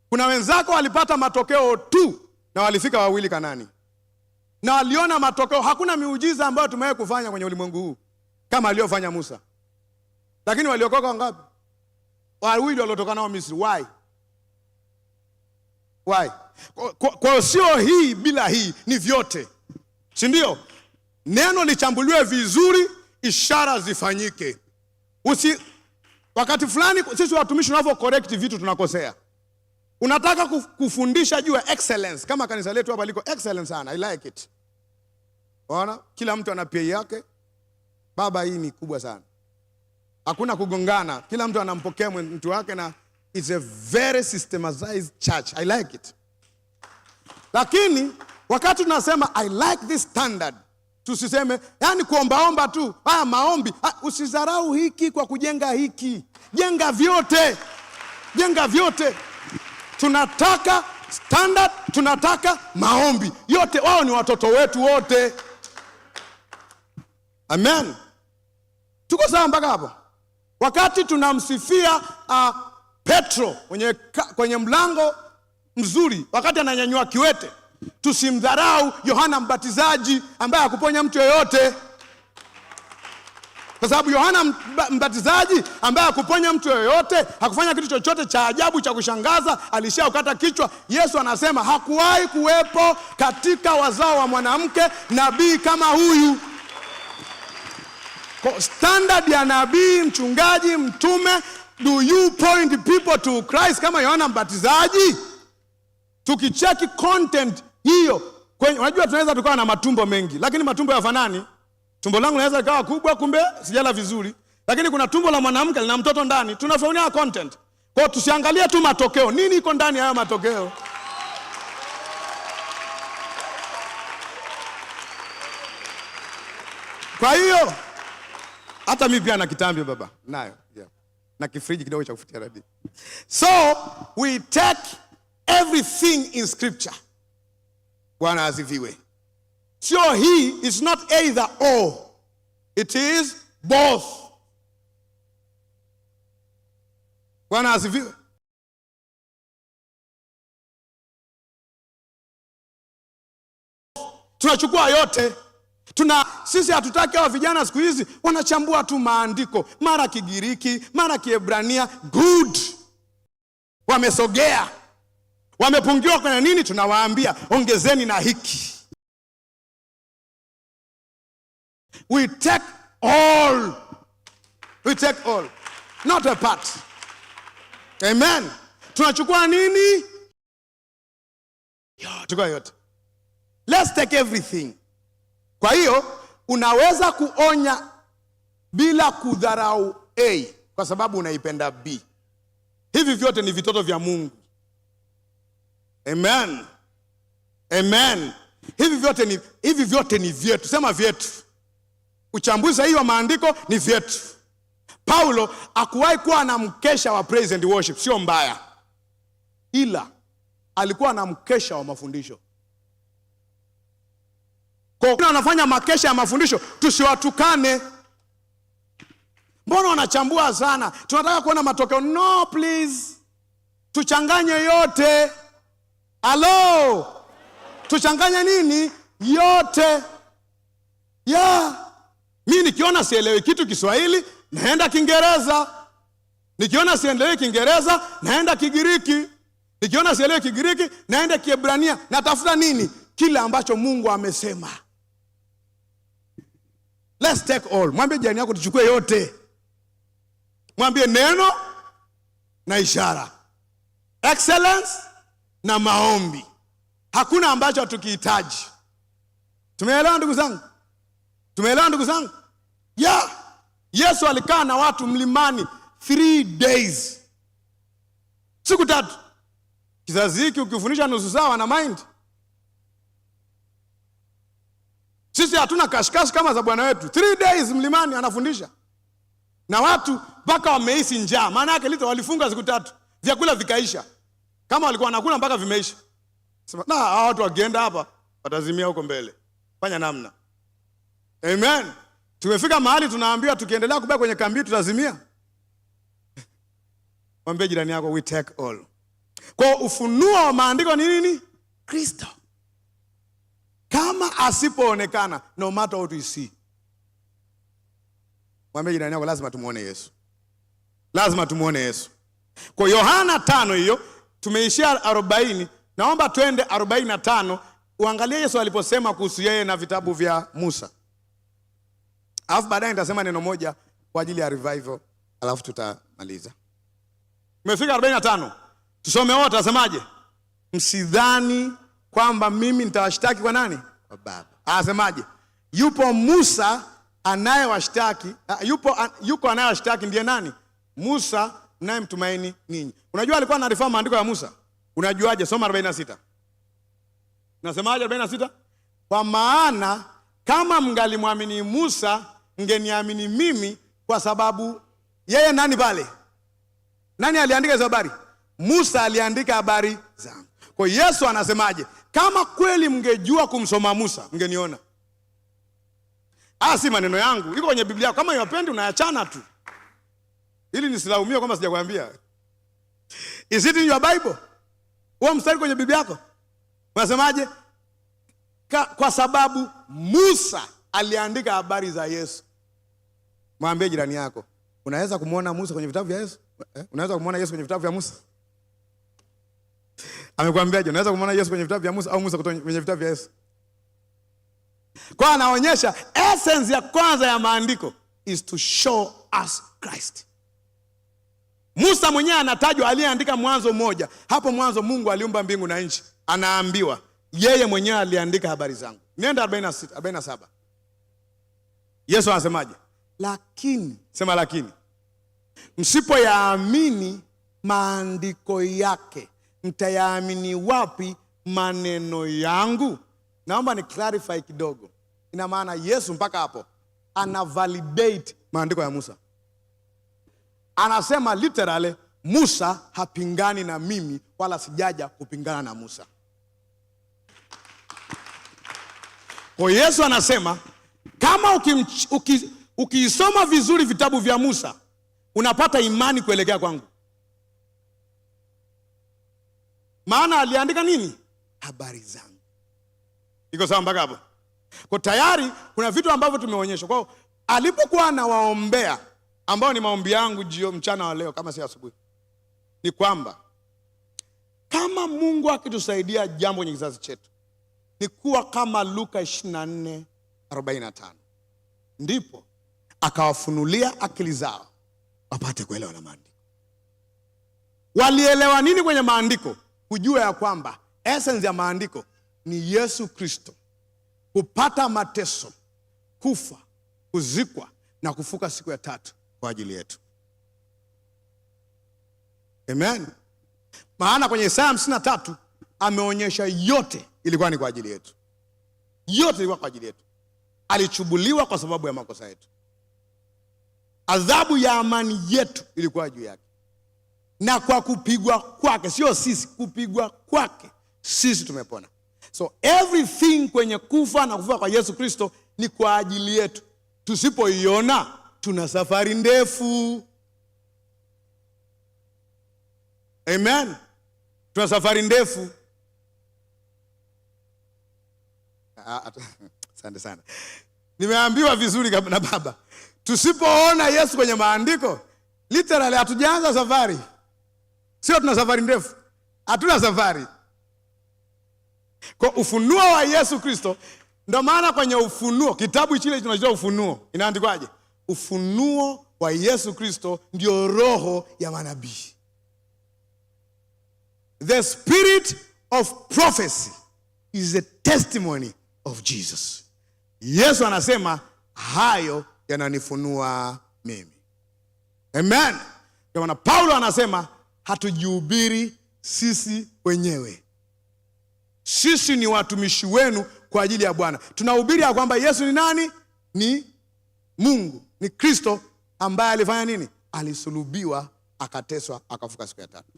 Kuna wenzako walipata matokeo tu na walifika wawili Kanaani. Na waliona matokeo. Hakuna miujiza ambayo tumewahi kufanya kwenye ulimwengu huu kama aliyofanya Musa. Lakini waliokoka wangapi? Wawili waliotoka nao Misri. Why? Kwa sio hii bila hii, ni vyote. Si ndio? Neno lichambuliwe vizuri, ishara zifanyike. Wakati fulani sisi watumishi tunavyo correct vitu tunakosea. Unataka kufundisha juu ya excellence, kama kanisa letu hapa liko excellence sana. I like it. Unaona? Kila mtu ana pay yake. Baba, hii ni kubwa sana. Hakuna kugongana. Kila mtu anampokea mtu wake na it's a very systematized church. I like it. Lakini wakati tunasema I like this standard, tusiseme yani kuombaomba tu. Maombi. Usizarau hiki kwa kujenga hiki. Jenga vyote. Jenga vyote. Tunataka standard, tunataka maombi. Yote wao ni watoto wetu wote. Amen. Tuko sawa mpaka hapo? Wakati tunamsifia Petro kwenye mlango mzuri, wakati ananyanyua kiwete, tusimdharau Yohana Mbatizaji ambaye hakuponya mtu yeyote. Kwa sababu Yohana Mbatizaji ambaye hakuponya mtu yeyote, hakufanya kitu chochote cha ajabu cha kushangaza, alishaukata kichwa. Yesu anasema hakuwahi kuwepo katika wazao wa mwanamke nabii kama huyu. Standard ya nabii, mchungaji, mtume, do you point people to Christ kama Yohana Mbatizaji? Tukicheki content hiyo, unajua tunaweza tukawa na matumbo mengi, lakini matumbo yafanani. Tumbo langu linaweza likawa kubwa, kumbe sijala vizuri. Lakini kuna tumbo la mwanamke lina mtoto ndani. Tunafahamu content. Kwa hiyo tusiangalie tu matokeo. Nini iko ndani ya hayo matokeo? Kwa hiyo hata mimi pia na kitambi baba. Nayo. Yeah. Na kifriji kidogo cha kufutia radio. So, we take everything in scripture. Bwana asifiwe. Sio hii, it's not either or. It is both. Bwana asifiwe. Tunachukua yote. Sisi hatutaki hao vijana siku hizi wanachambua tu maandiko, mara Kigiriki, mara Kiebrania. Good. Wamesogea. Wamepungiwa kwenye nini? Tunawaambia ongezeni na hiki. We take all. We take all. Not a part. Amen. Tunachukua nini? Chukua yote. Let's take everything. Kwa hiyo unaweza kuonya bila kudharau A kwa sababu unaipenda B. Hivi vyote ni vitoto vya Mungu. Amen. Amen. Hivi vyote ni vyetu. Sema vyetu. Uchambuzi hii wa maandiko ni vyetu. Paulo hakuwahi kuwa na mkesha wa praise and worship, sio mbaya. Ila alikuwa na mkesha wa mafundisho. Kwa hiyo wanafanya makesha ya mafundisho, tusiwatukane. Mbona wanachambua sana? Tunataka kuona matokeo. No please. Tuchanganye yote. Hello. Tuchanganye nini? Yote. Yeah. Mimi nikiona sielewi kitu Kiswahili, naenda Kiingereza. Nikiona sielewi Kiingereza, naenda Kigiriki. Nikiona sielewi Kigiriki, naenda Kiebrania. Natafuta nini? Kile ambacho Mungu amesema. Let's take all. Mwambie jirani yako tuchukue yote. Mwambie neno na ishara, excellence na maombi. Hakuna ambacho tukihitaji. Tumeelewa ndugu zangu? Tumeelewa ndugu zangu? Yeah. Yesu alikaa na watu mlimani 3 days. Siku 3. Kizazi hiki ukifundisha nusu saa na mind. Sisi hatuna kashikashi kama za Bwana wetu. 3 days mlimani anafundisha. Na watu mpaka wamehisi njaa. Maana yake lito walifunga siku 3. Vyakula vikaisha. Kama walikuwa wanakula mpaka vimeisha. Sema, hao watu wakienda hapa watazimia huko mbele. Fanya namna. Amen. Tumefika mahali tunaambiwa tukiendelea kubaki kwenye kambi tutazimia. Mwambie jirani yako we take all. Kwa ufunuo wa maandiko ni nini? Kristo. Kama asipoonekana, no matter what we see. Mwambie jirani yako, lazima tumuone Yesu. Lazima tumuone Yesu. Kwa Yohana 5 hiyo tumeishia 40. Naomba twende 45 uangalie Yesu aliposema kuhusu yeye na vitabu vya Musa. Alafu baadaye nitasema neno moja kwa ajili ya revival, alafu tutamaliza. Umefika 45. Tusome wote, asemaje? Msidhani kwamba mimi nitawashtaki kwa nani? Kwa Baba. Asemaje? Yupo Musa anayewashtaki, yuko anayewashtaki ndiye nani? Musa mnayemtumaini ninyi. Unajua alikuwa anarifaa maandiko ya Musa. Unajuaje? Soma 46. Nasemaje 46? Kwa maana kama mngalimwamini Musa, mngeniamini mimi, kwa sababu yeye nani pale? Nani aliandika hizo habari? Musa aliandika habari zangu. Kwa Yesu anasemaje? Kama kweli mngejua kumsoma Musa, mngeniona. Si maneno yangu, iko kwenye Biblia. Kama unapendi unayachana tu, ili nisilaumiwe kama sijakwambia. Is it in your Bible? Huo mstari kwenye Biblia yako unasemaje? Kwa sababu Musa aliandika habari za Yesu. Mwambie jirani yako, unaweza kumuona Musa kwenye vitabu vya Yesu? Unaweza kumuona Yesu kwenye vitabu vya Musa? Amekwambiaje? Unaweza kumuona Yesu kwenye vitabu vya Musa au Musa kwenye vitabu vya Yesu? Kwa anaonyesha essence ya kwanza ya maandiko is to show us Christ. Musa mwenyewe anatajwa aliyeandika Mwanzo 1. Hapo mwanzo Mungu aliumba mbingu na nchi. Anaambiwa yeye mwenyewe aliandika habari zangu. Nenda 47. Yesu anasemaje? Lakini, sema lakini, msipoyaamini maandiko yake, mtayaamini wapi maneno yangu? Naomba ni clarify kidogo. Ina maana Yesu mpaka hapo ana validate maandiko ya Musa. Anasema literally Musa hapingani na mimi, wala sijaja kupingana na Musa. Kwa Yesu anasema kama ukisoma vizuri vitabu vya Musa, unapata imani kuelekea kwangu. Maana aliandika nini? Habari zangu. Iko sawa mpaka hapo? Kwa tayari kuna vitu ambavyo tumeonyeshwa. Kwa alipokuwa anawaombea, ambao ni maombi yangu mchana wa leo kama si asubuhi, ni kwamba kama Mungu akitusaidia jambo kwenye kizazi chetu, ni kuwa kama Luka 24:45. Ndipo akawafunulia akili zao wapate kuelewa na maandiko. Walielewa nini kwenye maandiko? Kujua ya kwamba essence ya maandiko ni Yesu Kristo kupata mateso, kufa, kuzikwa na kufuka siku ya tatu kwa ajili yetu. Amen. Maana kwenye Isaya 53 ameonyesha yote ilikuwa ni kwa ajili yetu. Yote ilikuwa kwa ajili yetu. Alichubuliwa kwa sababu ya makosa yetu. Adhabu ya amani yetu ilikuwa juu yake. Na kwa kupigwa kwake, sio sisi, kupigwa kwake sisi tumepona. So everything kwenye kufa na kufuka kwa Yesu Kristo ni kwa ajili yetu. Tusipoiona tuna safari ndefu. Amen. Tuna safari ndefu. Asante sana. Nimeambiwa vizuri na baba. Tusipoona Yesu kwenye maandiko, literally hatujaanza safari. Sio tuna safari ndefu. Hatuna safari. Kwa ufunuo wa Yesu Kristo, ndio maana kwenye ufunuo, kitabu kile tunachoita Ufunuo, inaandikwaje? Ufunuo wa Yesu Kristo ndio roho ya manabii. The spirit of prophecy is a testimony of Jesus. Yesu anasema hayo yananifunua mimi. Amen. Kwa maana Paulo anasema hatujihubiri sisi wenyewe. Sisi ni watumishi wenu kwa ajili ya Bwana. Tunahubiri ya kwamba Yesu ni nani? Ni Mungu, ni Kristo ambaye alifanya nini? Alisulubiwa, akateswa, akafuka siku ya tatu.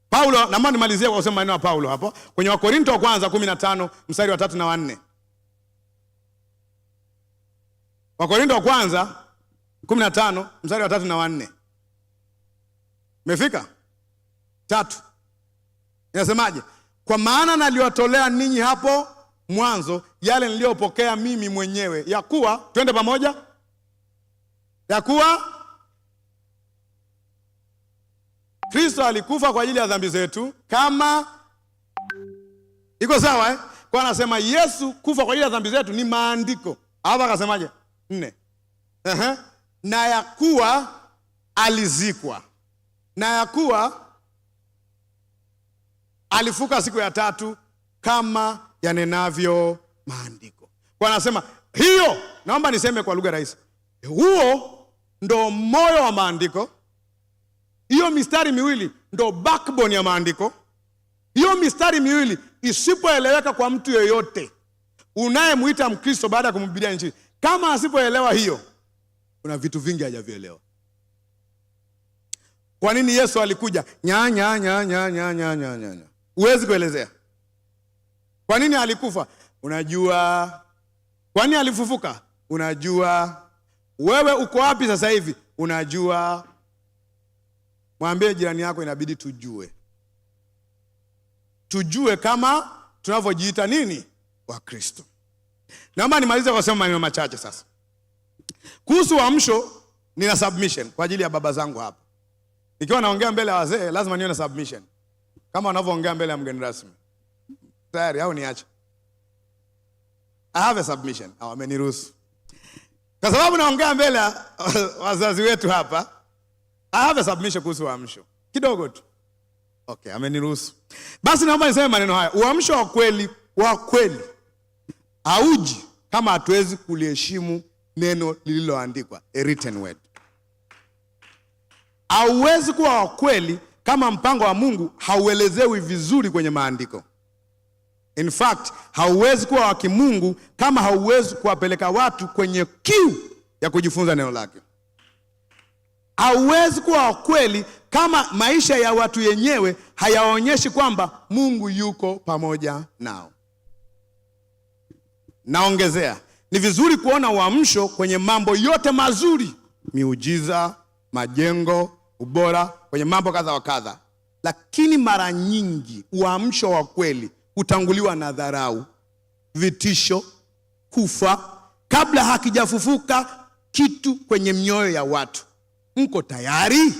Paulo, naomba nimalizie kwa kusema maneno ya Paulo hapo kwenye Wakorinto wa kwanza 15 mstari wa 3 na 4. Wakorinto wa kwanza 15 mstari wa 3 na 4. Umefika? 3. Inasemaje? Kwa maana naliwatolea ninyi hapo mwanzo yale niliyopokea mimi mwenyewe, ya kuwa, twende pamoja, ya kuwa Kristo alikufa kwa ajili ya dhambi zetu, kama iko sawa eh? Kwa anasema Yesu kufa kwa ajili ya dhambi zetu ni maandiko. Hapa akasemaje? 4. Na ya kuwa alizikwa, na ya kuwa alifuka siku ya tatu, kama yanenavyo maandiko. Kwa anasema hiyo, naomba niseme kwa lugha rahisi, huo ndo moyo wa maandiko. Hiyo mistari miwili ndo backbone ya maandiko. Hiyo mistari miwili isipoeleweka kwa mtu yeyote unayemuita Mkristo baada ya kumhubiria Injili, kama asipoelewa hiyo, kuna vitu vingi hajavielewa. Kwa nini Yesu alikuja? Huwezi kuelezea. Kwa nini alikufa? Unajua. Kwa nini alifufuka? Unajua. Wewe uko wapi sasa hivi? Unajua. Mwambie jirani yako, inabidi tujue. Tujue kama tunavyojiita nini? Wa Kristo. Naomba nimalize kwa kusema maneno machache sasa. Kuhusu uamsho, nina submission kwa ajili ya baba zangu hapa. Nikiwa naongea mbele ya wazee, lazima niwe na submission. Kama wanavyoongea mbele ya mgeni rasmi. Tayari au niache? I have a submission. Ameniruhusu. Kwa sababu naongea mbele ya wazazi wetu hapa, I have a submission kuhusu uamsho. Kidogo tu. Okay, ameniruhusu. Basi naomba niseme maneno haya. Uamsho wa kweli hauji kama hatuwezi kuliheshimu neno lililoandikwa, a written word. Hauwezi kuwa wa kweli kama mpango wa Mungu hauelezewi vizuri kwenye maandiko. In fact, hauwezi kuwa wa kimungu kama hauwezi kuwapeleka watu kwenye kiu ya kujifunza neno lake. Hauwezi kuwa wa kweli kama maisha ya watu yenyewe hayaonyeshi kwamba Mungu yuko pamoja nao. Naongezea, ni vizuri kuona uamsho kwenye mambo yote mazuri, miujiza, majengo, ubora, kwenye mambo kadha wa kadha. Lakini mara nyingi uamsho wa kweli hutanguliwa na dharau, vitisho, kufa, kabla hakijafufuka kitu kwenye mioyo ya watu. Mko tayari?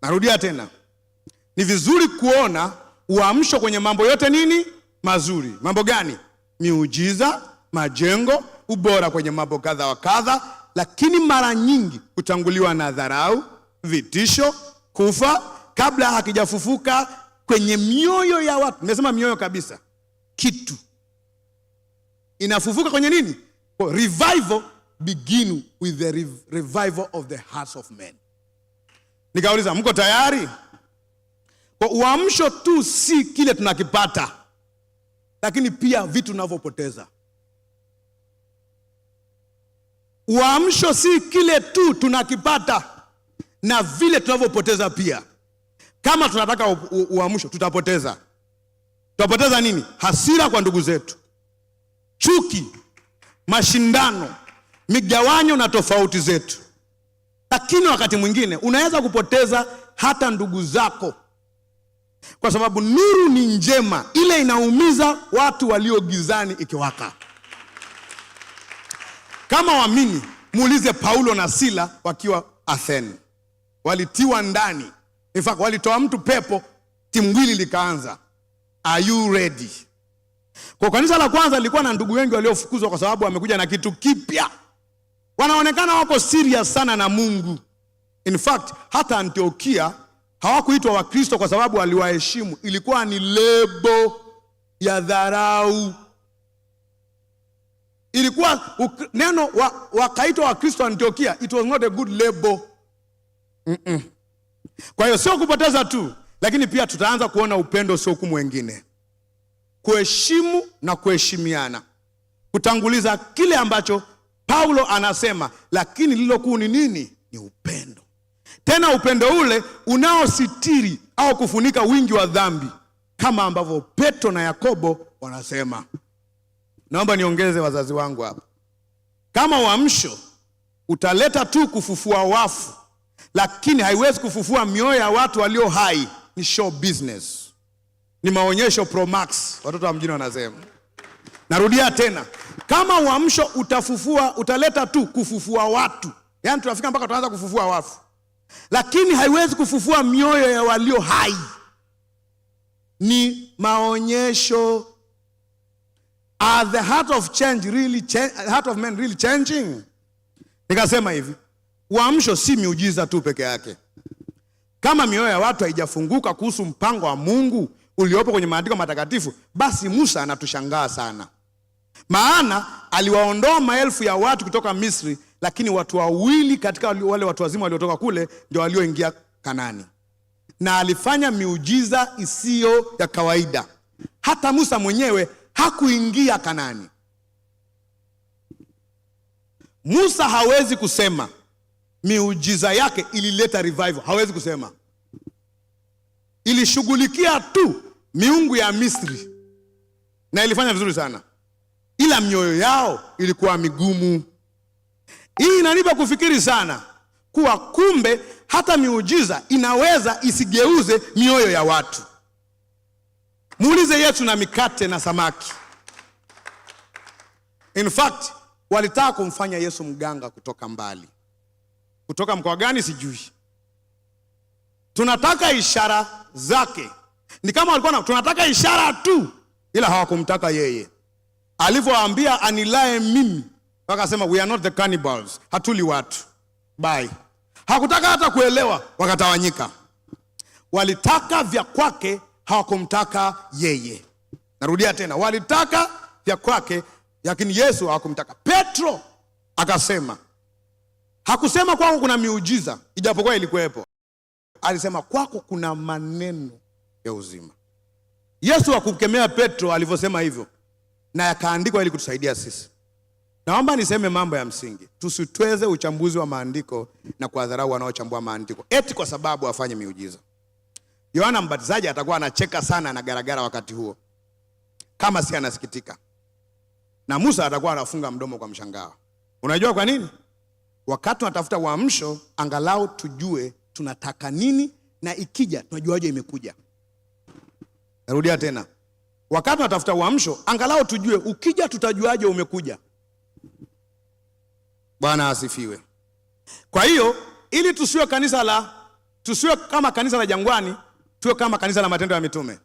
Narudia tena. Ni vizuri kuona uamsho kwenye mambo yote nini? Mazuri. Mambo gani? Miujiza, majengo, ubora kwenye mambo kadha wa kadha, lakini mara nyingi hutanguliwa na dharau, vitisho, kufa, kabla hakijafufuka kwenye mioyo ya watu. Nimesema mioyo kabisa. Kitu inafufuka kwenye nini? Revival begin with the revival of the hearts of men. Nikauliza, mko tayari? Kwa uamsho tu si kile tunakipata, lakini pia vitu tunavyopoteza. Uamsho si kile tu tunakipata na vile tunavyopoteza pia. Kama tunataka uamsho, tutapoteza. Tutapoteza nini? Hasira kwa ndugu zetu, chuki, mashindano, migawanyo na tofauti zetu. Lakini wakati mwingine unaweza kupoteza hata ndugu zako, kwa sababu nuru ni njema, ile inaumiza watu walio gizani ikiwaka. Kama waamini, muulize Paulo na Sila wakiwa Athene. Walitiwa ndani. In fact, walitoa mtu pepo, timbwili likaanza. Are you ready? Kwa kanisa la kwanza lilikuwa na ndugu wengi waliofukuzwa kwa sababu wamekuja na kitu kipya. Wanaonekana wako serious sana na Mungu. In fact, hata Antiokia hawakuitwa Wakristo kwa sababu waliwaheshimu. Ilikuwa ni lebo ya dharau. Ilikuwa neno wakaitwa Wakristo Antiokia, it was not a good label. Kwa hiyo sio kupoteza tu, lakini pia tutaanza kuona upendo sio hukumu wengine. Kuheshimu na kuheshimiana. Kutanguliza kile ambacho Paulo anasema, lakini lilo kuu ni nini? Ni upendo. Tena upendo ule unaositiri au kufunika wingi wa dhambi, kama ambavyo Petro na Yakobo wanasema. Naomba niongeze wazazi wangu hapa. Kama uamsho utaleta tu kufufua wafu, lakini haiwezi kufufua mioyo ya watu walio hai, ni show business, ni maonyesho Pro Max, watoto wa mjini wanasema. Narudia tena, kama uamsho utaleta tu kufufua watu, yaani tunafika mpaka tuanza kufufua wafu, lakini haiwezi kufufua mioyo ya walio hai. Ni maonyesho. Are the heart of men really changing? Nikasema hivi, uamsho si miujiza tu peke yake. Kama mioyo ya watu haijafunguka kuhusu mpango wa Mungu uliopo kwenye maandiko matakatifu, basi Musa anatushangaa sana. Maana aliwaondoa maelfu ya watu kutoka Misri, lakini watu wawili katika wale watu wazima waliotoka kule ndio walioingia Kanaani. Na alifanya miujiza isiyo ya kawaida. Hata Musa mwenyewe hakuingia Kanaani. Musa hawezi kusema miujiza yake ilileta revival. Hawezi kusema. Ilishughulikia tu miungu ya Misri na ilifanya vizuri sana, ila mioyo yao ilikuwa migumu. Hii inanipa kufikiri sana kuwa kumbe hata miujiza inaweza isigeuze mioyo ya watu. Muulize Yesu na mikate na samaki. In fact, walitaka kumfanya Yesu mganga kutoka mbali. Kutoka mkoa gani sijui. Tunataka ishara zake. Ni kama walikuwa tunataka ishara tu, ila hawakumtaka yeye. Alivyowaambia anilae mimi, wakasema we are not the cannibals, hatuli watu. Bye. Hakutaka hata kuelewa, wakatawanyika. Walitaka vya kwake, hawakumtaka yeye. Narudia tena, walitaka vya kwake, lakini Yesu hawakumtaka. Petro akasema, hakusema kwako kuna miujiza, ijapokuwa ilikuwepo. Alisema kwako kuna maneno ya uzima. Yesu hakukemea Petro alivyosema hivyo, na yakaandikwa ili kutusaidia sisi. Naomba niseme mambo ya msingi. Tusitweze uchambuzi wa maandiko na kuwadharau wanaochambua maandiko eti kwa sababu afanye miujiza. Yohana Mbatizaji atakuwa anacheka sana na garagara wakati huo, kama si anasikitika. Na Musa atakuwa anafunga mdomo kwa mshangao. Unajua kwa nini? Wakati tunatafuta uamsho, angalau tujue tunataka nini, na ikija tunajuaje imekuja. Narudia tena, wakati tunatafuta uamsho, angalau tujue ukija tutajuaje umekuja. Bwana asifiwe. Kwa hiyo ili tusiwe kama kanisa la Jangwani, tuwe kama kanisa la Matendo ya Mitume.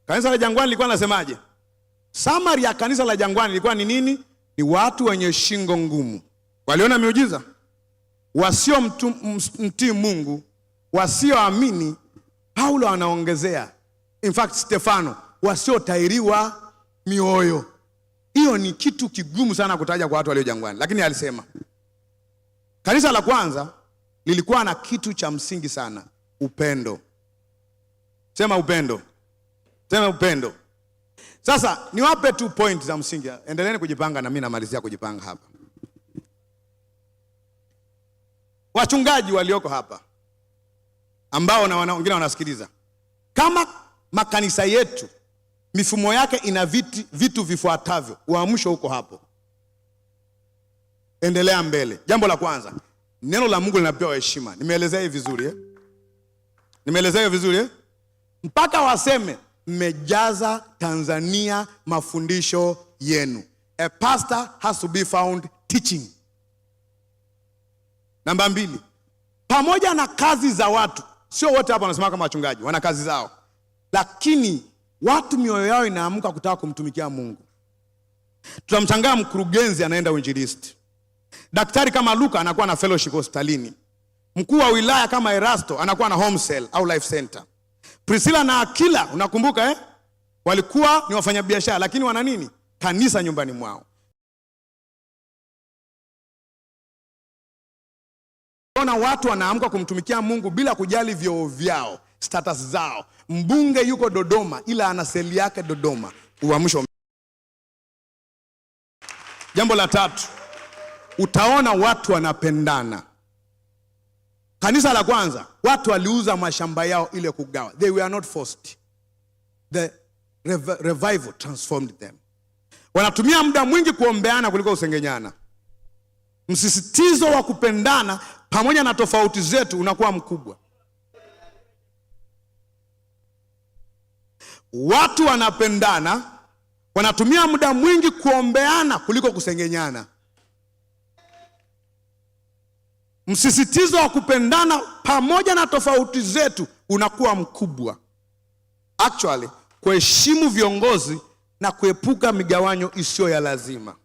Kanisa la Jangwani lilikuwa linasemaje? Summary ya kanisa la Jangwani ilikuwa ni nini? Ni watu wenye shingo ngumu. Waliona miujiza, wasio mtii Mungu, wasioamini. Paulo anaongezea, in fact Stefano, wasiotairiwa mioyo. Hiyo ni kitu kigumu sana kutaja kwa watu walio Jangwani, lakini alisema kanisa la kwanza lilikuwa na kitu cha msingi sana, upendo. Sema upendo. Sema upendo. Sasa niwape 2 points za msingi. Endeleeni kujipanga na mimi namalizia kujipanga hapa. Wachungaji walioko hapa ambao na wengine wanasikiliza, kama makanisa yetu mifumo yake ina vitu vifuatavyo, uamsho huko hapo. Endelea mbele. Jambo la kwanza, neno la Mungu linapewa heshima. Nimeelezea hivi vizuri Nimeelezea vizuri mpaka waseme mmejaza Tanzania mafundisho yenu. A pastor has to be found teaching. Namba 2, pamoja na kazi za watu, sio wote hapa wanasema kama wachungaji, wana kazi zao, lakini watu mioyo yao inaamka kutaka kumtumikia Mungu. Tunamshangaa mkurugenzi anaenda uinjilisti. Daktari kama Luka anakuwa na fellowship hospitalini. Mkuu wa wilaya kama Erasto anakuwa na home cell au life center. Priscilla na Aquila, unakumbuka walikuwa ni wafanyabiashara, lakini wana nini? Kanisa nyumbani mwao. Ona watu wanaamka kumtumikia Mungu bila kujali vyeo vyao, status zao. Mbunge yuko Dodoma ila ana seli yake Dodoma. Uamsho. Jambo la 3, utaona watu wanapendana. Kanisa la kwanza, watu waliuza mashamba yao ile kugawa. They were not forced. The revival transformed them. Wanatumia muda mwingi kuombeana kuliko usengenyana. Msisitizo wa kupendana pamoja na tofauti zetu unakuwa mkubwa. Watu wanapendana, wanatumia muda mwingi kuombeana kuliko kusengenyana. Msisitizo wa kupendana pamoja na tofauti zetu unakuwa mkubwa. Actually, kuheshimu viongozi na kuepuka migawanyo isiyo ya lazima.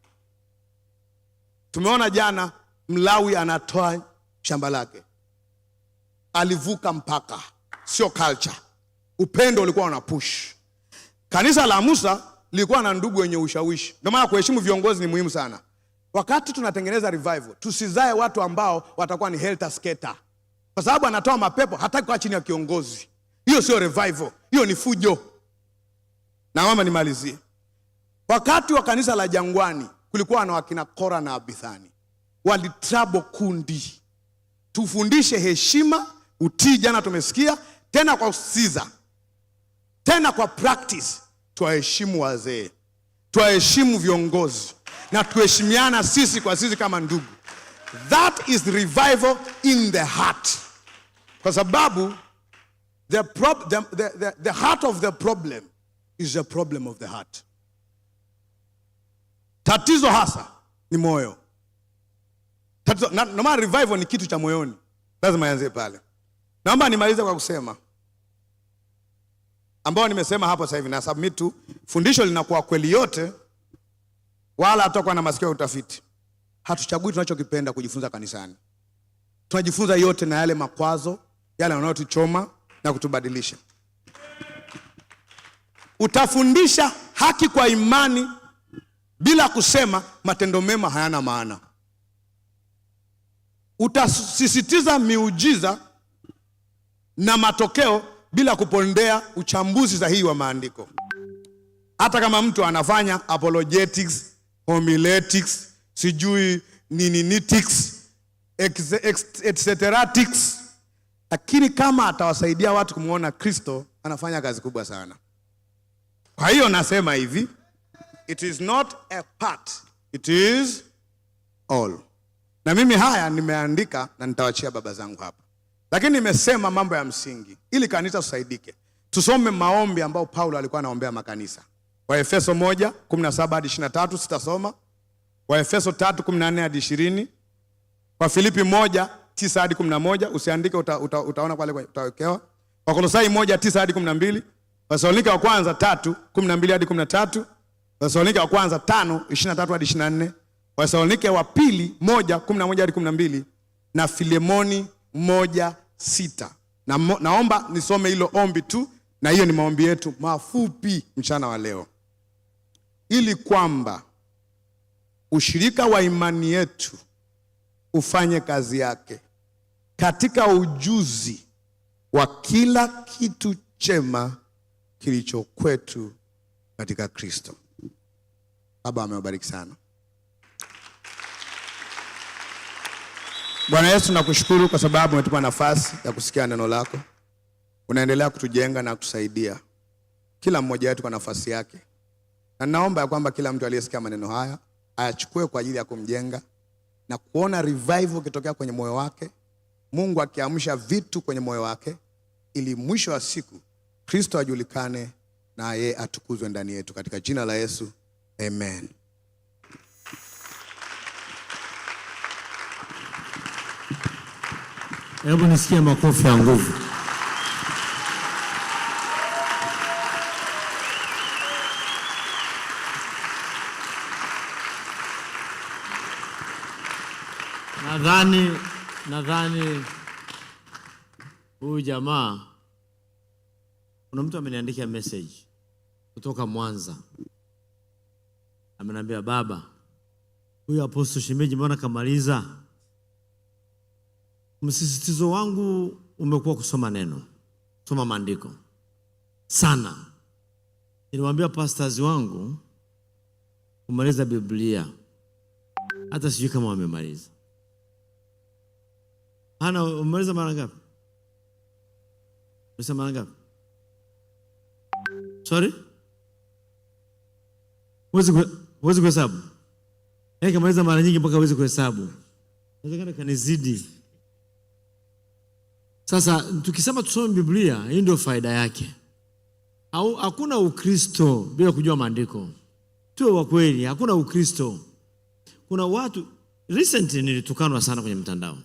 Tumeona jana Mlawi anatoa shamba lake. Alivuka mpaka, sio culture. Upendo ulikuwa una push. Kanisa la Musa lilikuwa na ndugu wenye ushawishi. Ndio maana kuheshimu viongozi ni muhimu sana. Wakati tunatengeneza revival, tusizae watu ambao watakuwa ni helter skelter. Kwa sababu anatoa mapepo, hataki kwa chini ya kiongozi. Hiyo sio revival, hiyo ni fujo. Na mama nimalizie. Wakati wa kanisa la Jangwani, kulikuwa na wakina Kora na Abithani. Walitrabo kundi. Tufundishe heshima, utii, jana tumesikia, tena kwa usiza. Tena kwa practice, tuwaheshimu wazee. Tuwaheshimu viongozi. Na tuheshimiana sisi kwa sisi kama ndugu. That is revival in the heart. Kwa sababu the heart of the problem is the problem of the heart. Tatizo hasa ni moyo. Tatizo, na maana revival ni kitu cha moyoni. Lazima ianze pale. Naomba nimalize kwa kusema ambao nimesema hapo sasa hivi na submit tu, fundisho linakuwa kweli yote wala hatakuwa na masikio ya utafiti. Hatuchagui tunachokipenda kujifunza kanisani. Tunajifunza yote na yale makwazo, yale yanayotuchoma na kutubadilisha. Utafundisha haki kwa imani bila kusema matendo mema hayana maana. Utasisitiza miujiza na matokeo bila kupondea uchambuzi sahihi wa maandiko. Hata kama mtu anafanya apologetics, homiletics, sijui ninitics, etcetera-tics, lakini kama atawasaidia watu kumuona Kristo, anafanya kazi kubwa sana. Kwa hiyo nasema hivi, it is not a part, it is all. Na mimi haya nimeandika na nitawachia baba zangu hapa. Lakini nimesema mambo ya msingi ili kanisa tusaidike. Tusome maombi ambao Paulo alikuwa anaombea makanisa. Waefeso 1:17 hadi 23 sitasoma. Waefeso 3:14 hadi 20. Kwa Filipi 1:9 hadi 11 usiandike, utaona pale utawekewa. Wakolosai 1:9 hadi 12. Wathesalonike wa kwanza 3:12 hadi 13. Wathesalonike wa kwanza 5:23 hadi 24. Wathesalonike wa pili 1:11 hadi 12 na Filemoni 1:6. Naomba nisome hilo ombi tu, na hiyo ni maombi yetu mafupi mchana wa leo. Ili kwamba ushirika wa imani yetu ufanye kazi yake katika ujuzi wa kila kitu chema kilicho kwetu katika Kristo. Baba amewabariki sana. Bwana Yesu, nakushukuru kwa sababu umetupa nafasi ya kusikia neno lako. Unaendelea kutujenga na kutusaidia kila mmoja wetu kwa nafasi yake. Na naomba ya kwamba kila mtu aliyesikia maneno haya ayachukue kwa ajili ya kumjenga na kuona revival ikitokea kwenye moyo wake. Mungu akiamsha vitu kwenye moyo wake ili mwisho wa siku Kristo ajulikane na yeye atukuzwe ndani yetu, katika jina la Yesu. Amen. Hebu nisikie makofi ya nguvu. Nadhani huyu jamaa, kuna mtu ameniandikia message kutoka Mwanza. Ameniambia, baba, huyu Apostle Shemeji mbona kamaliza? Msisitizo wangu umekuwa kusoma neno, kusoma maandiko sana. Niliwaambia pastors wangu kumaliza Biblia, hata sijui kama wamemaliza. Hana, umaliza mara ngapi? Umaliza mara ngapi? Sorry? Huwezi kuhesabu? Kamaliza mara nyingi mpaka huwezi kuhesabu. Inawezekana kanizidi. Sasa tukisema tusome Biblia, hii ndio faida yake. Hakuna Ukristo bila kujua maandiko. Tuwe wa kweli, hakuna Ukristo. Kuna watu recently nilitukanwa sana kwenye mtandao.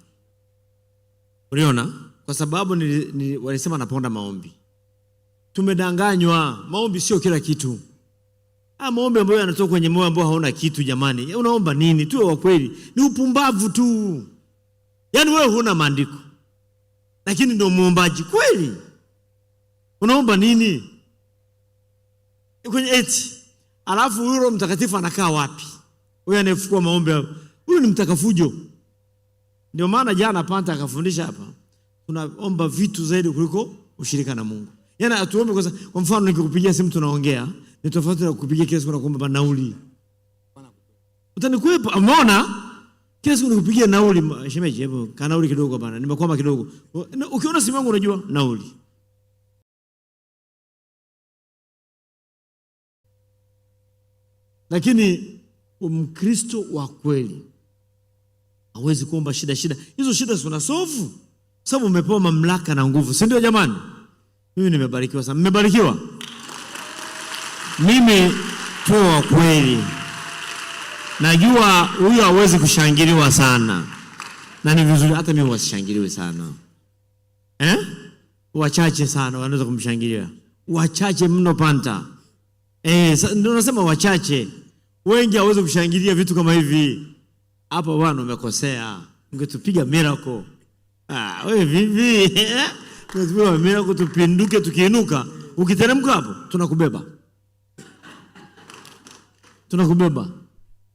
Uliona? Kwa sababu walisema naponda maombi. Tumedanganywa, maombi sio kila kitu. Maombi ambayo yanatoka kwenye moyo ambao hauna kitu jamani. Unaomba nini? Tuwe wa kweli. Ni upumbavu tu. Yaani wewe huna maandiko, lakini ndio muombaji kweli. Unaomba nini? Kwenye eti. Alafu Roho Mtakatifu anakaa wapi? Huyu anayefukua maombi hapo. Huyu ni mtakafujo. Ndio maana jana Panta akafundisha hapa. Tunaomba vitu zaidi kuliko ushirika na Mungu. Yaani atuombe kwa mfano nikikupigia simu tunaongea, ni tofauti na kukupigia kila siku na kuomba nauli. Utanikwepa, umeona? Kila siku nikupigia nauli, shemeji hebu kana nauli kidogo bana. Nimekwama kidogo. Ukiona simu yangu unajua nauli. Lakini Mkristo wa kweli hawezi kuomba shida. Hizo shida zina solve. Sababu umepewa mamlaka na nguvu. Si ndio jamani? Mimi nimebarikiwa sana. Mmebarikiwa? Mimi tu wa kweli. Najua huyu hawezi kushangiliwa sana. Na ni vizuri hata mimi wasishangiliwe sana. Wachache sana wanaweza kumshangilia. Wachache mno Panta. Ndio nasema wachache. Wengi hawezi kushangilia vitu kama hivi. Hapa bwana umekosea. Ungetupiga miracle. Wewe vipi? Tunatupiga miracle tupinduke tukiinuka. Ukiteremka hapo tunakubeba. Tunakubeba.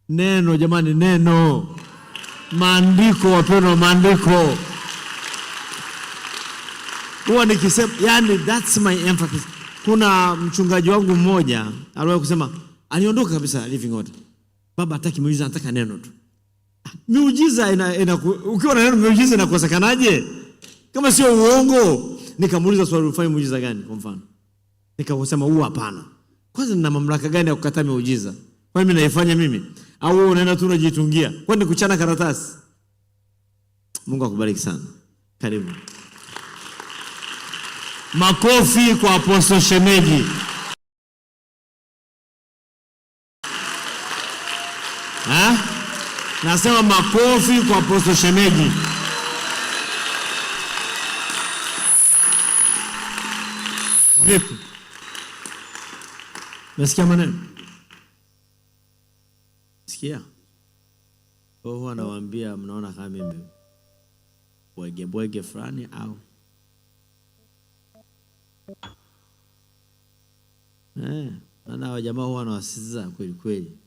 Neno jamani, neno. Maandiko wapendwa, maandiko. Huwa nikisema, yani that's my emphasis. Kuna mchungaji wangu mmoja aliwahi kusema, aliondoka kabisa Living Water. Baba hataki muujiza, anataka neno tu. Miujiza ukiwa na neno miujiza inakosekanaje? Kama sio uongo. Nikamuuliza swali, ufanye muujiza gani kwa mfano? Nikasema huu hapana. Kwanza nina mamlaka gani ya kukataa miujiza? Kwa mimi naifanya mimi? Au wewe unaenda tu unajitungia? Kwani kuchana karatasi? Mungu akubariki sana. Karibu. Makofi kwa Apostle Shemeji. Nasema makofi kwa Apostle Shemeji. Vipi? Nasikia maneno? Sikia. Huwa anawaambia mnaona kama mimi bwege fulani au na jamaa huwa anawasisitiza kweli kweli.